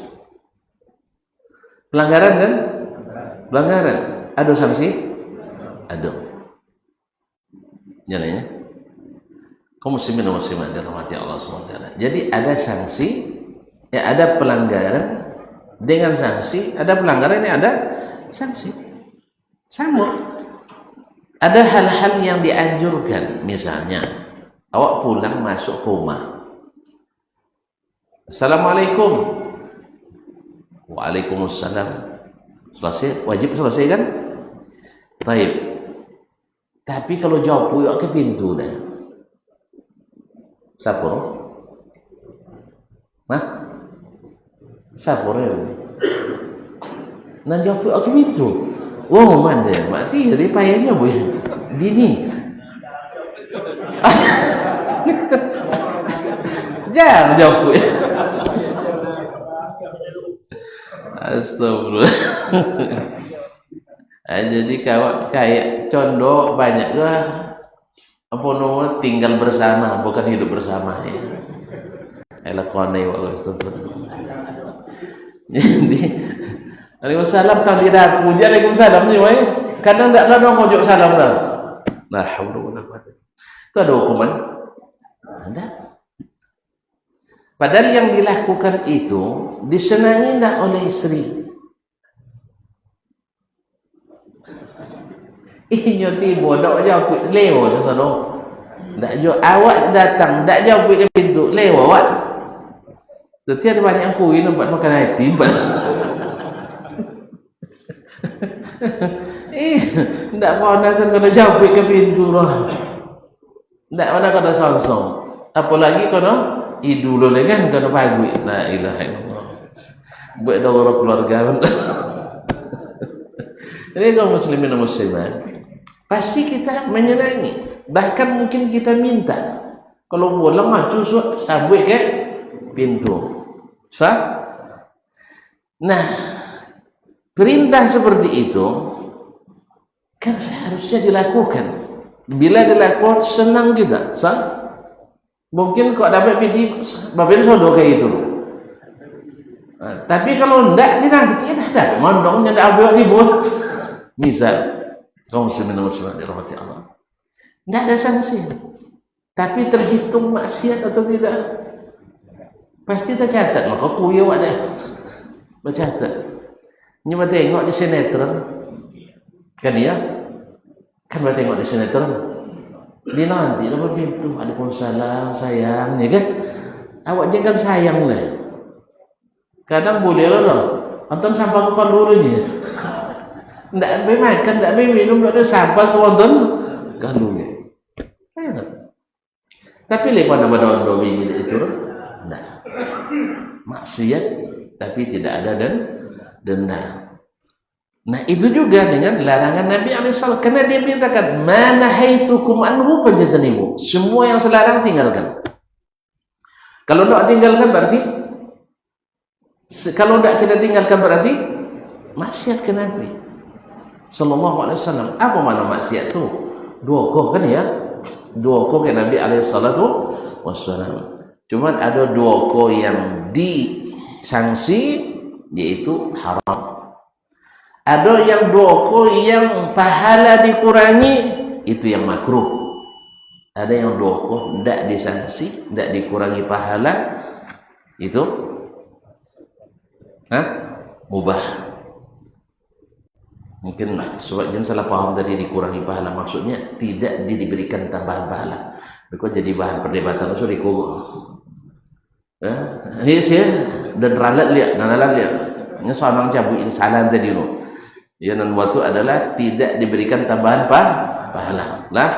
pelanggaran kan? Pelanggaran, ada sanksi? Ada. Jalannya. Kaum muslimin dan muslimat dirahmati Allah SWT. Jadi ada sanksi, ya ada pelanggaran dengan sanksi, ada pelanggaran yang ada sanksi. Sama. Ada hal-hal yang dianjurkan, misalnya awak pulang masuk ke rumah. Assalamualaikum. Waalaikumsalam. Selesai, wajib selesai kan? Baik. Tapi kalau jawab puyuk ke pintu dah. Sapur, nah, sapur ya. Nah jawab aku itu, wow mana? Mati jadi payahnya bu, bini. Jangan jawab. Astagfirullah. Jadi kayak condok banyak lah. Apa namanya tinggal bersama, bukan hidup bersama ya. Elakonai wa astagfirullah. Jadi Waalaikumsalam kalau tidak puji Waalaikumsalam ni weh. Kadang tak ada orang mojok salam dah. La haula wala quwwata. Itu ada hukuman? Ada. Padahal yang dilakukan itu disenangi tak oleh istri. Inyo tiba dak jawab lewat sono. Dak jawab awak datang, dak jawab ke pintu lewat. Setiap banyak kuih nampak makan hati. Ndak mau nasan kena jawab ke pintu lah. Ndak mana kena songsong. Apalagi kena idul le kan kena pagi. La ilaha illallah. Buat dawara keluarga. Jadi kaum muslimin dan muslimat, pasti kita menyenangi. Bahkan mungkin kita minta kalau pulang maju sabuk ke pintu. Sah? Nah, perintah seperti itu kan seharusnya dilakukan. Bila dilakukan senang kita, sah? Mungkin kok dapat piti babin sodo kayak itu. Nah, tapi kalau ndak dia nanti dah mondongnya ndak abang dibuat. Misal kaum muslimin dan muslimat dirahmati Allah, ndak ada sanksi, tapi terhitung maksiat atau tidak pasti tercatat. Maka kuya ada bercatat. Nyoba tengok di sinetron kan dia kan tengok di sinetron dia nanti dapat pintu Waalaikumsalam sayang ya kan, awak jangan sayang lah. Kadang boleh lah anton sampah ke dulu ni. Ndak boleh makan, ndak boleh minum, ndak ada sampah wonten kandungnya. Tapi lepas nama daun ini itu ndak. Maksiat tapi tidak ada denda. Nah, itu juga dengan larangan Nabi SAW, karena dia mintakan mana haitukum anhu fajtanibu. Semua yang selarang tinggalkan. Kalau tidak tinggalkan berarti kalau tidak kita tinggalkan berarti maksiat ke Nabi. sallallahu alaihi wasallam. Apa makna maksiat tu? Duokoh kan ya? Duokoh ke Nabi alaihi salatu wassalam. Cuman ada duokoh yang disangsi yaitu haram. Ada yang duokoh yang pahala dikurangi, itu yang makruh. Ada yang duokoh tidak disangsi, tidak dikurangi pahala, itu mubah. Mungkin sebab jangan salah paham tadi dikurangi pahala, maksudnya tidak diberikan tambahan pahala. Mereka jadi bahan perdebatan usul di yes ya, dan ralat lihat, ini seorang cabut ini salah tadi no. Ya, dan waktu adalah tidak diberikan tambahan pahala. Lah,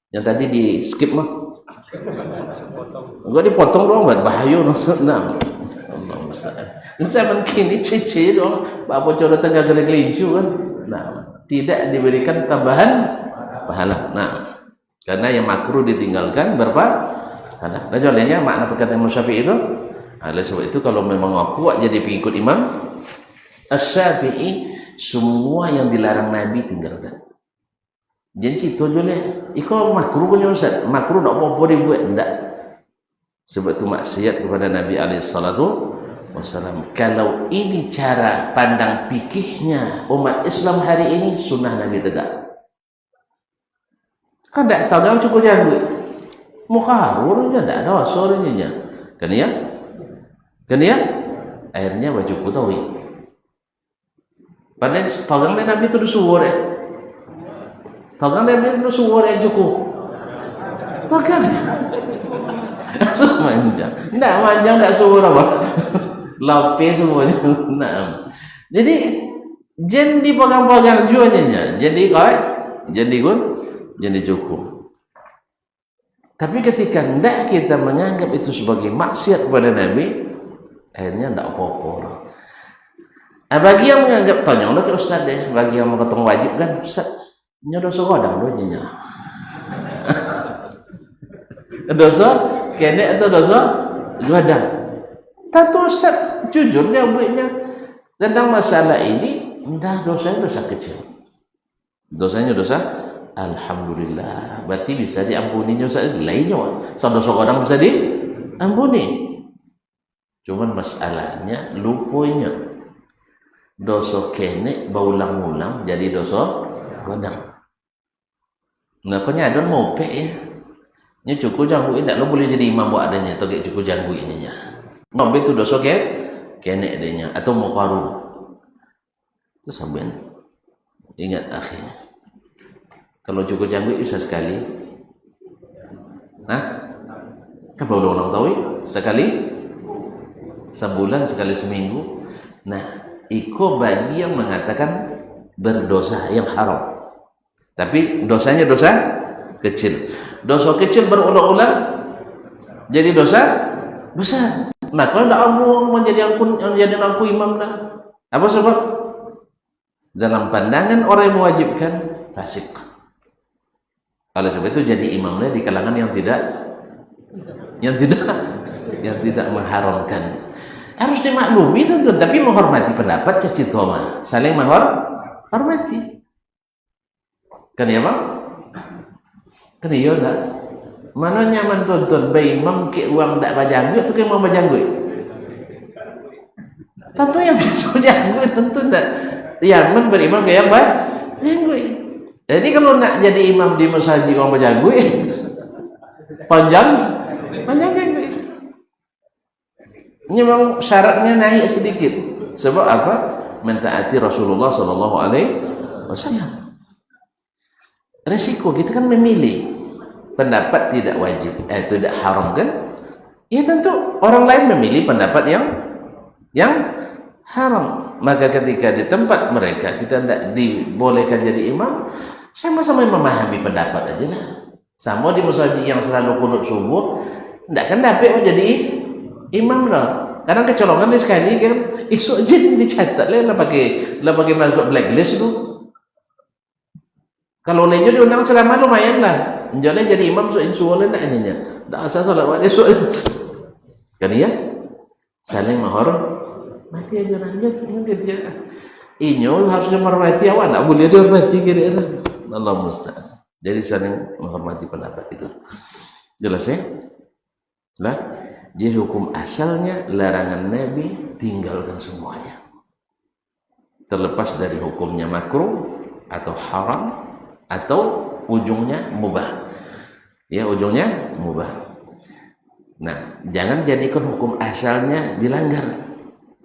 yang tadi di skip mah. Gua dipotong doang buat bahaya no. Nah, Allah musta'an. Zaman kini cici dong, apa coba tengah geling-gelincu kan. Nah, tidak diberikan tambahan pahala. Nah, karena yang makruh ditinggalkan berapa? Nah, jalannya makna perkataan Imam Syafi'i itu. Oleh sebab itu kalau memang kuat jadi pengikut Imam Asy-Syafi'i, semua yang dilarang Nabi tinggalkan. Jangan situ boleh. Iko makruh punya Ustaz. Makruh tak apa-apa dibuat enggak. Sebab itu maksiat kepada Nabi alaihi salatu wassalam. Kalau ini cara pandang fikihnya umat Islam hari ini, sunnah Nabi tegak. Kan tak tahu yang cukup janggut. Muka harurnya tak ada sorenya. Kan ya? Akhirnya baju putawi. Padahal tahu Nabi itu disuruh Tahu Nabi itu suruh cukup. Pakai. Semuanya. Tidak manjang, tidak suruh apa. Lapis semuanya. Nah. Jadi jangan dipegang-pegang jualnya. Jadi cukup. Tapi ketika tidak kita menganggap itu sebagai maksiat kepada Nabi, akhirnya tidak apa-apa. Bagi yang menganggap tanya ke Ustaz deh, bagi yang mengatakan wajib kan Ustaz, dosa godang doanya. Dosa kene atau dosa godang. Tentu Ustaz jujur dia buatnya tentang masalah ini, dosanya dosa kecil. Dosanya dosa alhamdulillah, berarti bisa diampuninya lainnya. Dosa orang bisa diampuni. Cuman masalahnya lupanya dosa kene berulang-ulang jadi dosa godang. Nah, kau nyadon mope ya. Ini cukup janggu ini, lo boleh jadi imam buat adanya atau cukup janggu ininya. Mope itu dosa kene adanya atau mukaru. Itu sambil ingat akhirnya. Kalau cukup janggu bisa sekali. Kan baru orang tahu sekali sebulan, sekali seminggu. Nah, iko bagi yang mengatakan berdosa yang haram. Tapi dosanya dosa kecil. Dosa kecil berulang-ulang jadi dosa besar. Nah, kalau tidak Allah menjadi aku imam dah. Apa sebab? Dalam pandangan orang yang mewajibkan fasik. Oleh sebab itu jadi imamnya di kalangan yang tidak mengharamkan. Harus dimaklumi tentu, tapi menghormati pendapat caci toma, saling menghormati. Kan ya bang? Kan iya tak? Mana nyaman tonton bayi imam ke uang tak bajanggu atau ke mau bajanggu? Tentu yang bisa bajanggu tentu tak. Yang berimam kayak apa? Bajanggu. Jadi kalau nak jadi imam di masjid uang bajanggu, panjang janggu. Ini memang syaratnya naik sedikit. Sebab apa? Mentaati Rasulullah sallallahu alaihi wasallam. Resiko kita kan memilih pendapat tidak wajib, tidak haram kan? Ya tentu orang lain memilih pendapat yang haram. Maka ketika di tempat mereka kita tidak dibolehkan jadi imam, sama-sama memahami pendapat aja lah. Sama di masjid yang selalu kunut subuh, tidak kan dapat jadi imam lah. Kadang kecolongan ni sekali kan, esok je dicatat lah pakai masuk blacklist tu. Kalau lainnya diundang ceramah lumayan lah. Jangan jadi imam so insya Allah nak ininya. Tak asal solat waktu esok. Kan ya? Saling menghormati aja lanjut dia. Inyo harusnya menghormati awak, tak boleh dia hormati kira-kira. Allah musta'an. Jadi saling menghormati pendapat itu. Jelas ya? Lah, jadi hukum asalnya larangan Nabi tinggalkan semuanya. Terlepas dari hukumnya makruh atau haram atau ujungnya mubah. Ya, ujungnya mubah. Nah, jangan jadikan hukum asalnya dilanggar,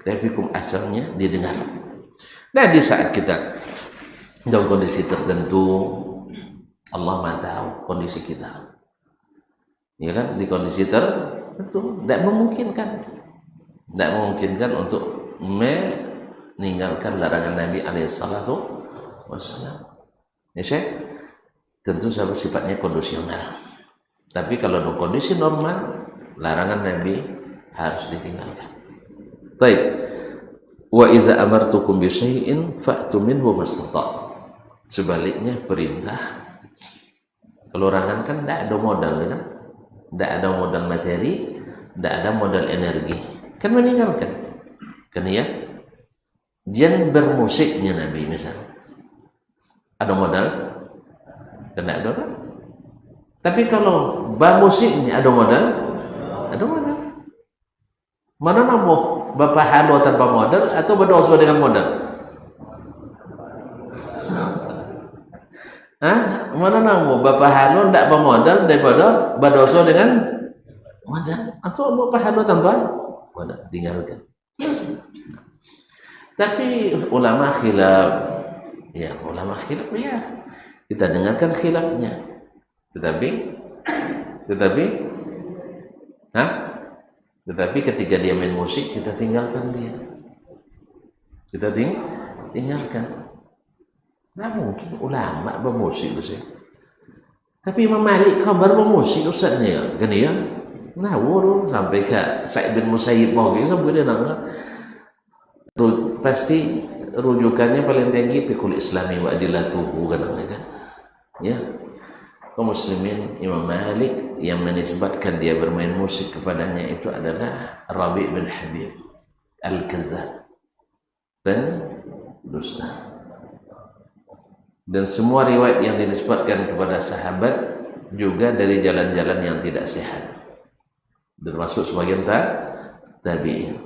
tapi hukum asalnya didengar. Nah, di saat kita dalam kondisi tertentu, Allah Maha tahu kondisi kita. Ya kan, di kondisi tertentu tidak memungkinkan untuk meninggalkan larangan Nabi alaihissalatu wassalam. Ya, Syekh? Tentu sifatnya kondisional. Tapi kalau dalam kondisi normal, larangan Nabi harus ditinggalkan. Baik. Wa iza amartukum bi syai'in fa'tu minhu mastata'. Sebaliknya perintah. Kalau larangan kan tidak ada modal kan? Tidak ada modal materi, tidak ada modal energi. Kan meninggalkan. Kan ya? Jangan bermusiknya Nabi misal. Ada modal? Tidak ada kan? Tapi kalau musiknya ada modal? Ada modal. Mana nambah bapak halo tanpa modal atau berdosa dengan modal? Hah? Mana nambah bapak halo tidak bermodal daripada berdosa dengan modal? Atau bapak halo tanpa modal? Tinggalkan. Tapi ulama khilaf, ya kita dengarkan khilafnya. Tetapi ketika dia main musik, kita tinggalkan dia. Kita tinggalkan. Nah, mungkin ulama bermusik Ustaz. Tapi Imam Malik kabar bermusik Ustaz ni kan ya. Nah, sampai ke Sa'id bin Musayyib bagi sampai dia nak pasti rujukannya paling tinggi fikul Islami wa adillatuhu kan. Ya. Kaum muslimin Imam Malik yang menisbatkan dia bermain musik kepadanya itu adalah Rabi' bin Habib Al-Kazzab dan dusta. Dan semua riwayat yang dinisbatkan kepada sahabat juga dari jalan-jalan yang tidak sehat, termasuk sebagian tabi'in.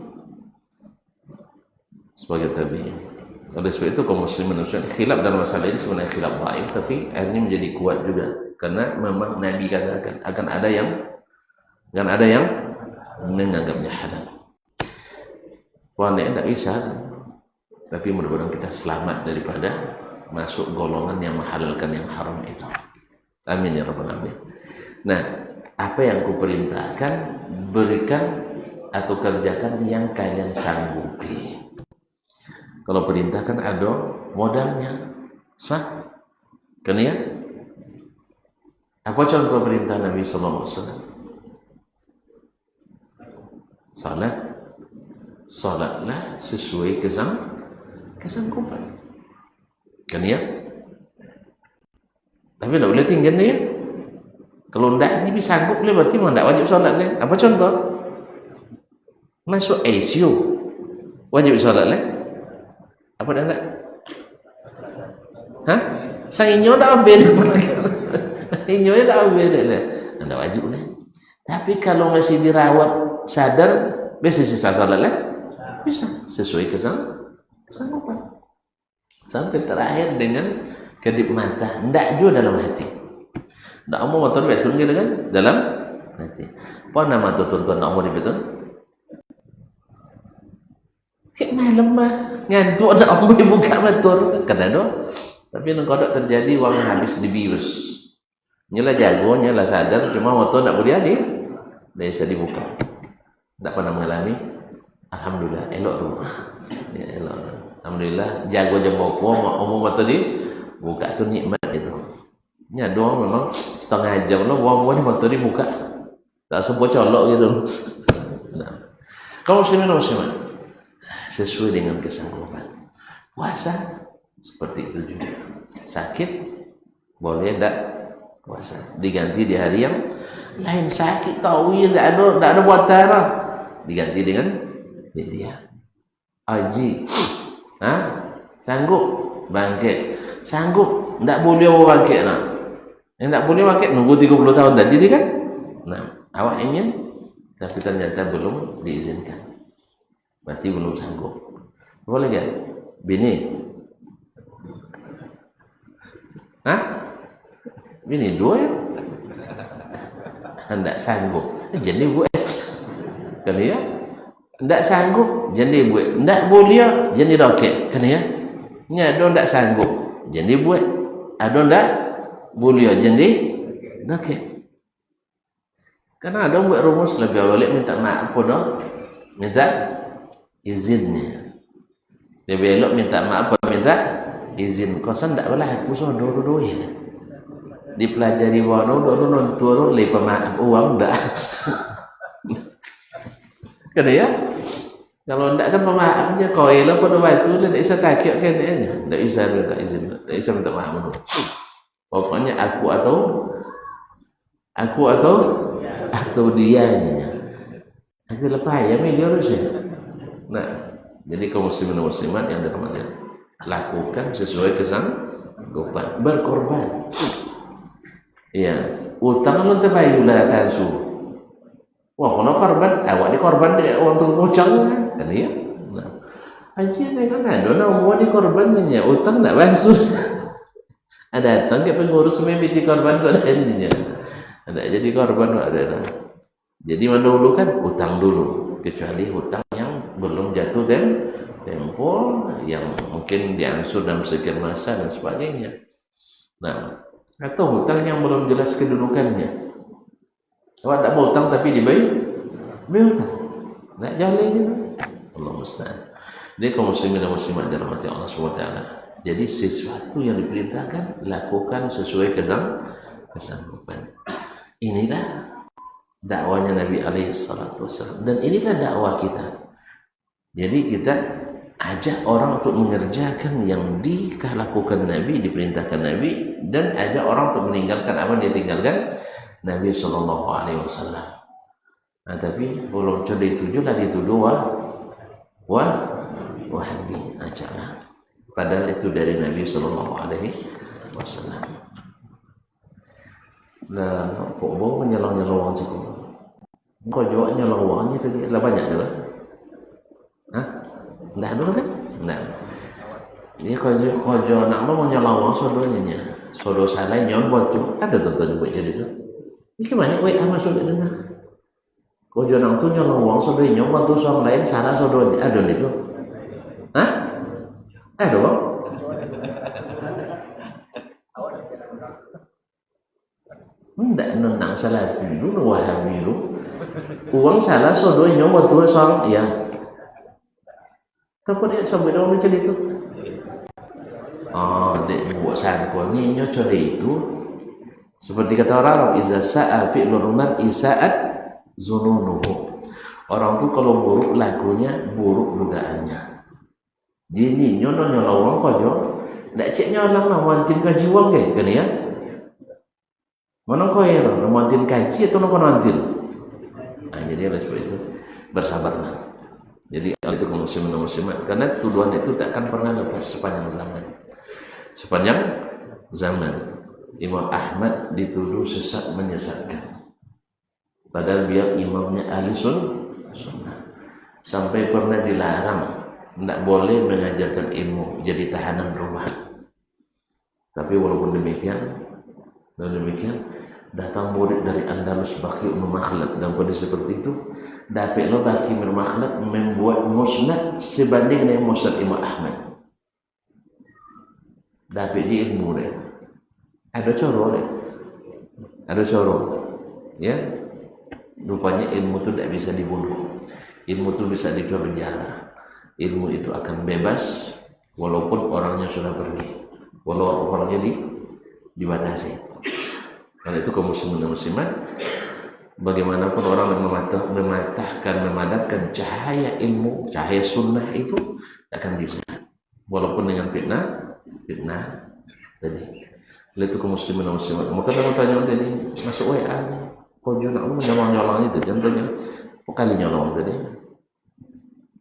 Oleh sebab itu kaum muslimin khilaf dalam masalah ini sebenarnya khilaf dhaif, tapi akhirnya menjadi kuat juga karena memang Nabi katakan akan ada yang menganggapnya halal. Wanita tidak bisa, tapi mudah-mudahan kita selamat daripada masuk golongan yang menghalalkan yang haram itu. Amin ya rabbal alamin. Nah, apa yang kuperintahkan, berikan atau kerjakan yang kalian sanggupi. Kalau perintah kan ada modalnya, sah? Kan ya? Apa contoh perintah Nabi Sallallahu Alaihi Wasallam? Salatlah sesuai kesanggupan. Kan ya? Tapi tidak boleh tinggal dia. Kalau tidak ini bisa sanggup boleh berarti memang tidak wajib salat lah. Apa contoh? Masuk ICU wajib salat lah. Apa dah tak? Hah? Sang inyo dah ambil. Inyo dah ambil lah. Anda wajib lah. Tapi kalau masih dirawat sadar, bisa sisa salat lah. Bisa sesuai kesanggupan. Sampai terakhir dengan kedip mata, tidak juga dalam hati. Tidak mau motor betul kan dalam hati. Apa nama tuan-tuan nak mau betul? Cik malam mah ngantuk nak mau buka motor kan ada. Tapi nak kodok terjadi wang habis dibius. Nyala jago, nyala sadar, cuma motor tak boleh ada. Biasa dibuka. Tak pernah mengalami. Alhamdulillah elok tu. Ya elok. Alhamdulillah jago jembopo umum motor di buka tu nikmat itu. Nya doa memang setengah jam lah buang-buang motor dibuka. Tak sempat colok gitu. Nah. Kaum muslimin sesuai dengan kesanggupan. Puasa seperti itu juga. Sakit boleh tak puasa. Diganti di hari yang lain. Sakit tahu ya tak ada buatan lah. Diganti dengan dia. Haji. Sanggup bangkit. Sanggup, tidak boleh bangkit nak. Yang tidak boleh bangkit nunggu 30 tahun tadi kan? Nah, awak ingin tapi ternyata belum diizinkan. Berarti belum sanggup. Boleh kan? Bini. Hah? Bini dua ya? Tidak sanggup. Jadi buat. Kan ya? Tidak sanggup. Jadi buat. Tidak boleh. Jadi roket. Kan ya? Ini ada tidak sanggup. Jadi buat. Ada tidak boleh. Jadi roket. Karena ada buat rumus lebih balik minta maaf pada minta izinnya. Dia belok minta maaf pada minta izin. Kosan tidak boleh aku so dulu ya. Dipelajari wano dulu turun lepas maaf uang dah. Kan ya? Kalau tidak kan pemaafnya kau elok pada waktu dan tak bisa takut kan dia. Tak bisa minta izin, tak bisa minta maaf dulu. Pokoknya aku atau dianya. Itu lepas ya miliar ya. Nah, jadi kaum muslimin dan muslimat yang dirahmati Allah, lakukan sesuai kesanggupan, berkorban. Ya, utang lu terbayu lah tansu. Wah, kalau korban, awak di korban dia untuk ngucang kan ya. Nah, haji ni kan ada nak di korbannya, utang tak basuh. Ada datang ke pengurus membiti korban tu ada ininya. Ada jadi korban ada. Jadi mendahulukan utang dulu, kecuali hutang yang belum jatuh tempo yang mungkin diangsur dalam sekian masa dan sebagainya. Nah, atau hutang yang belum jelas kedudukannya. Awak tak mau hutang tapi dibayar hutang. Tak jalan gitu. Allah musta'an. Dia kaum muslimin dan muslimat dirahmati Allah SWT. Jadi sesuatu yang diperintahkan lakukan sesuai kesanggupan. Inilah dakwanya Nabi SAW dan inilah dakwah kita. Jadi kita ajak orang untuk mengerjakan yang dilakukan Nabi, diperintahkan Nabi, dan ajak orang untuk meninggalkan apa yang ditinggalkan Nabi SAW. Nah, tapi belum sudah dituju lah dituduh wahabi ajaklah. Padahal itu dari Nabi SAW. Nah, kok bawa menyelang uang cukup? Kau jawab nyelang uangnya tadi lah banyak juga. Hah? Dah dulu kan? Nah, ini kau jawab nak mau nyelang uang saudaranya, saudara salah nyon buat tu ada tonton buat jadi tu. Ini banyak WA masuk ke dengar. Kau jawab nak tu nyelang uang saudaranya buat tu soal lain salah saudaranya ada itu. Hah? Ada bang? Tidak nentang salah dulu wahabi dulu. Uang salah saudara nyomot dua soal ya. Tapi dia sampai dah macam itu. Dek buat sangko ni nyoco dia itu. Seperti kata orang Arab, iza sa'a fi'lul mar'i sa'at zununuhu. Orang tu kalau buruk lakunya, buruk dugaannya. Jadi nyolong uang kau jo, tak cek nyolong lah wantin kaji uang ke, kan ya? Mana kau ya, wantin kaji atau nak wantin? Nah, jadi oleh sebab itu bersabarlah. Jadi hal itu kaum muslimin dan muslimat, karena tuduhan itu tak akan pernah lepas sepanjang zaman. Sepanjang zaman, Imam Ahmad dituduh sesat menyesatkan. Padahal dia imamnya ahli sunnah. Sampai pernah dilarang tidak boleh mengajarkan ilmu, jadi tahanan rumah. Tapi walaupun demikian, datang murid dari Andalus Baqi bin Makhlad dalam kondisi seperti itu, dapat lo Baqi bin Makhlad membuat musnad sebanding dengan musnad Imam Ahmad. Dapat di ilmu dia. Ada coro ya. Rupanya ilmu itu tidak bisa dibunuh, ilmu itu bisa dipenjara. Ilmu itu akan bebas walaupun orangnya sudah pergi, walau orangnya dibatasi. Karena itu kaum muslimin dan muslimat, bagaimanapun orang yang memadamkan cahaya ilmu, cahaya sunnah itu akan bisa, walaupun dengan fitnah tadi. Oleh itu kaum muslimin dan muslimat, maka tanya tadi masuk WA, kau nak lu nyolong itu, contohnya kali nyolong tadi,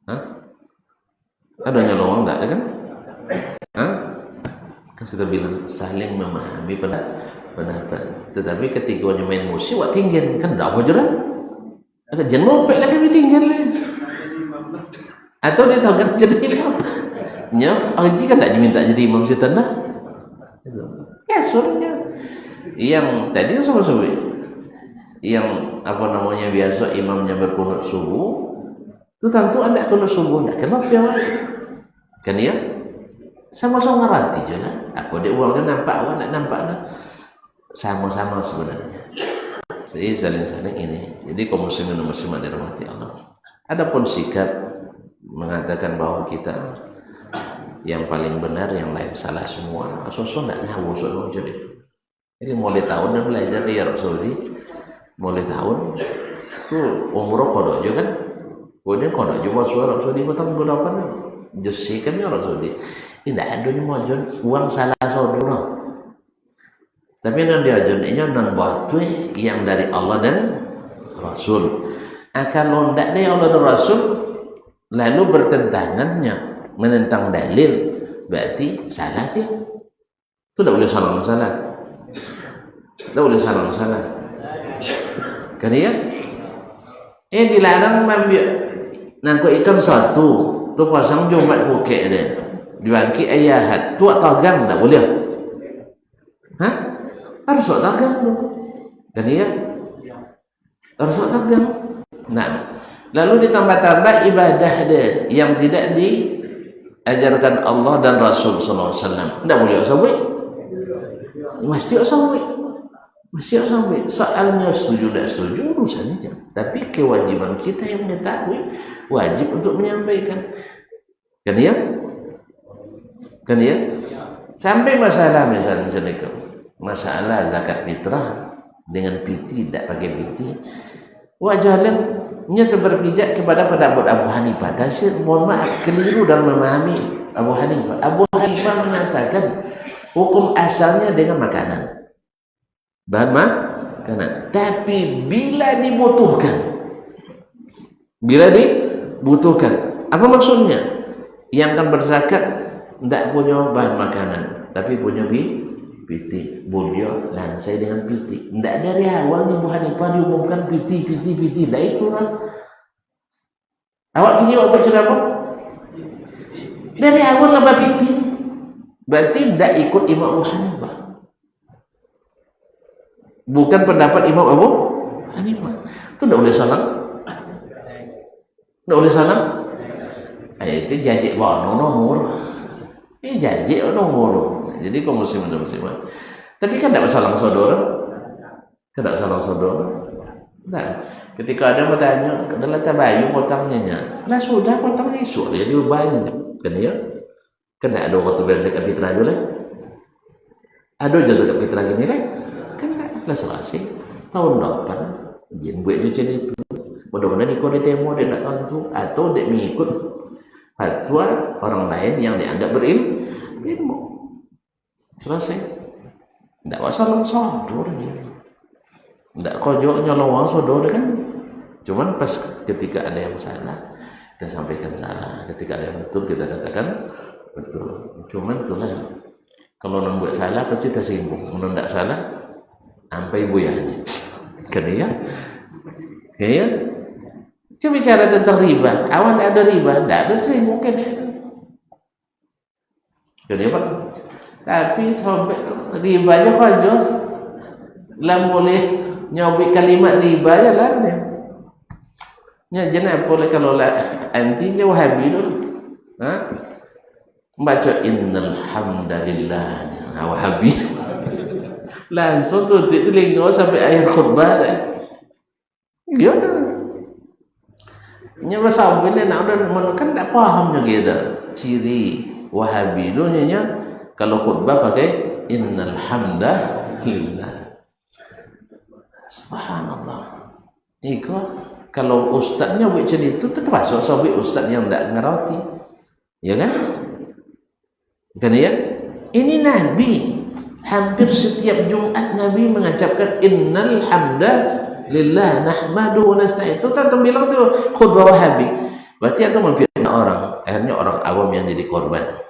hah? Ada nyolong enggak ada kan? Kan kita bilang saling memahami pendapat. Tetapi ketika orang main musik, wak tinggal kan dah apa je lah. Agak jenuh pek lah kami tinggal lah. Atau dia tahu kan jadi imam. Nya, haji kan tak diminta jadi imam setan lah. Ya suruhnya. Yang tadi sama-sama. Yang apa namanya biasa imamnya berkunut subuh, itu tentu anda kunut subuh, tak kenapa ya kan ya? Sama-sama ngerti je lah. Aku dia uangnya nampak, awak tak nampak lah. Sama-sama sebenarnya. Jadi saling-saling ini. Jadi kaum muslimin dan muslimat dirahmati Allah. Adapun sikap mengatakan bahwa kita yang paling benar, yang lain salah semua, asal-asal tak nyawa soal itu. Jadi mulai tahun dan belajar di Arab Saudi, mulai tahun tu umur kodok juga kan. Kemudian kodok juga suara Arab Saudi bertahun berapa jesi kan Arab Saudi. Tidak ada yang majuan uang salah saudara. Tapi yang diajarnya non batu yang dari Allah dan Rasul. Kalau tidak dari Allah dan Rasul, lalu bertentangannya menentang dalil, berarti salah dia. Itu tidak boleh salah. Tidak boleh salah. Kan ya? Dilarang ambil nangkut ikan satu, tu pasang Jumat bukit dia. Dibangkit ayat, tu tagang tak boleh. Harus tagang tu. Kan ya? Harus tagang. Nah, lalu ditambah-tambah ibadah dia yang tidak diajarkan Allah dan Rasul sallallahu alaihi wasallam. Tak boleh usawik. Mesti usawik. Soalnya setuju tak setuju urusannya. Tapi kewajiban kita yang mengetahui, wajib untuk menyampaikan. Kan ya? Sampai masalah misalnya masalah zakat fitrah dengan piti tak pakai piti, wajalannya berpijak kepada pendapat Abu Hanifah. Tapi mohon maaf, keliru dalam memahami Abu Hanifah. Abu Hanifah mengatakan hukum asalnya dengan makanan, bahan makanan. Tapi bila dibutuhkan, apa maksudnya? Yang akan berzakat tidak punya bahan makanan, tapi punya piti, bulio, lansai dengan piti. Tidak dari awal Abu Hanifah diumumkan piti. Tidak itulah. Awak kini awak baca apa? Dari awal apa piti? Berarti tidak ikut Imam Abu Hanifah. Bukan pendapat Imam Abu Hanifah. Itu tidak boleh salah. Itu jajik bawa nomor. Jajik nomor. Jadi kaum muslimin dan muslimat. Tapi kan tidak salah saudara. Nah, ketika ada bertanya, adalah tabayu potangnya. Lah sudah potang esok dia diubahnya. Kan ya? Kan ada waktu berzakat fitrah dulu lah. Ada zakat fitrah gini lah. Lah selesai tahun depan dia buatnya macam itu. Mudah-mudahan ikut dia temu dia nak tentu atau dia mengikut fatwa orang lain yang dianggap berilmu. Selesai. Tidak masalah sodor ni. Tidak kojok nyolong sodor kan. Cuman pas ketika ada yang salah kita sampaikan salah. Ketika ada yang betul kita katakan betul. Cuman itulah kalau orang buat salah pasti tersinggung. Kalau tidak salah sampai buyahnya. Kan ya? Cuma bicara tentang riba. Awan tak ada riba, tak ada sih mungkin ya. Kan ya Pak? Tapi sampai ribanya aja. Lah boleh nyobik kalimat riba ya lah dia. Nya jangan boleh kalau lah antinya Wahabi tu. Baca innal hamdalillah. Wahabi. Langsung tu telinga sampai akhir khutbah dah. Ya dah. Nya bahasa bila nak ada kan tak fahamnya kita. Ciri Wahabi tu nya kalau khutbah pakai innal hamdalillah. Subhanallah. Iko kalau ustaznya buat macam itu tetap masuk sampai ustaz yang tak ngerti. Ya kan? Kan ya? Ini Nabi hampir setiap Jumat Nabi mengucapkan innal hamdalillah nahmaduhu wa nasta'in. Itu tak bilang tu khutbah Wahabi. Berarti itu memfitnah orang. Akhirnya orang awam yang jadi korban.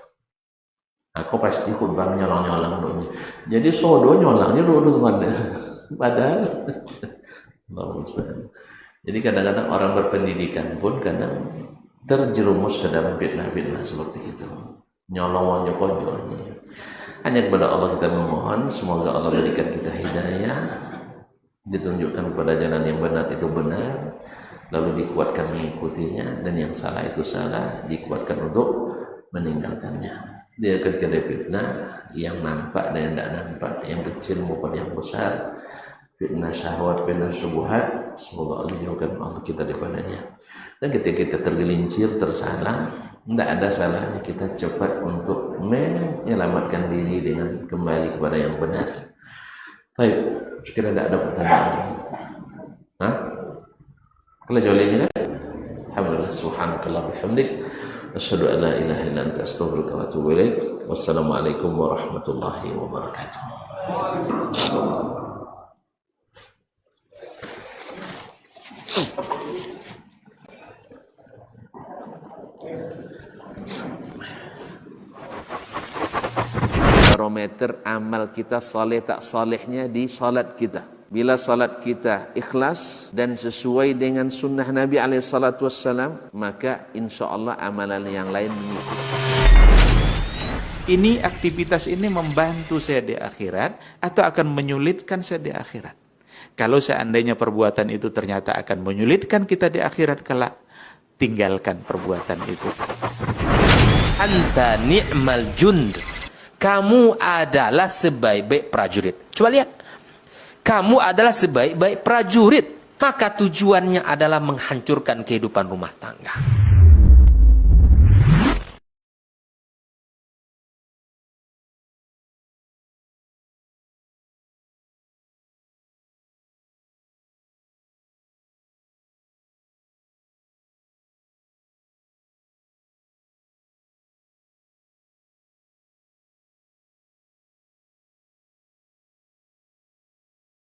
Aku pasti khutbah nyolong-nyolong dulu. Jadi sodo nyolongnya dulu mana? Padahal jadi kadang-kadang orang berpendidikan pun kadang terjerumus ke dalam fitnah-fitnah seperti itu. Nyolong nyokojolnya. Hanya kepada Allah kita memohon, semoga Allah berikan kita hidayah, ditunjukkan kepada jalan yang benar itu benar, lalu dikuatkan mengikutinya, dan yang salah itu salah, dikuatkan untuk meninggalkannya. Dia ketika ada fitnah yang nampak dan yang tidak nampak, yang kecil maupun yang besar, fitnah syahwat, fitnah subuhat, semoga Allah jauhkan Allah kita daripadanya. Dan ketika kita tergelincir, tersalah, tidak ada salahnya kita cepat untuk menyelamatkan diri dengan kembali kepada yang benar. Baik, sekiranya tidak ada pertanyaan. Hah? Kalau jolenya, alhamdulillah, subhanakallah bihamdik, asyhadu an la ilaha illa anta astaghfiruka wa atubu ilaik. Wassalamualaikum warahmatullahi wabarakatuh. Barometer amal kita saleh tak salehnya di salat kita. Bila salat kita ikhlas dan sesuai dengan sunnah Nabi SAW, maka insya Allah amalan yang lain mengikuti. Ini aktivitas ini membantu saya di akhirat atau akan menyulitkan saya di akhirat. Kalau seandainya perbuatan itu ternyata akan menyulitkan kita di akhirat kelak, tinggalkan perbuatan itu. Anta ni'mal jund. Kamu adalah sebaik-baik prajurit. Coba lihat. Kamu adalah sebaik-baik prajurit. Maka tujuannya adalah menghancurkan kehidupan rumah tangga.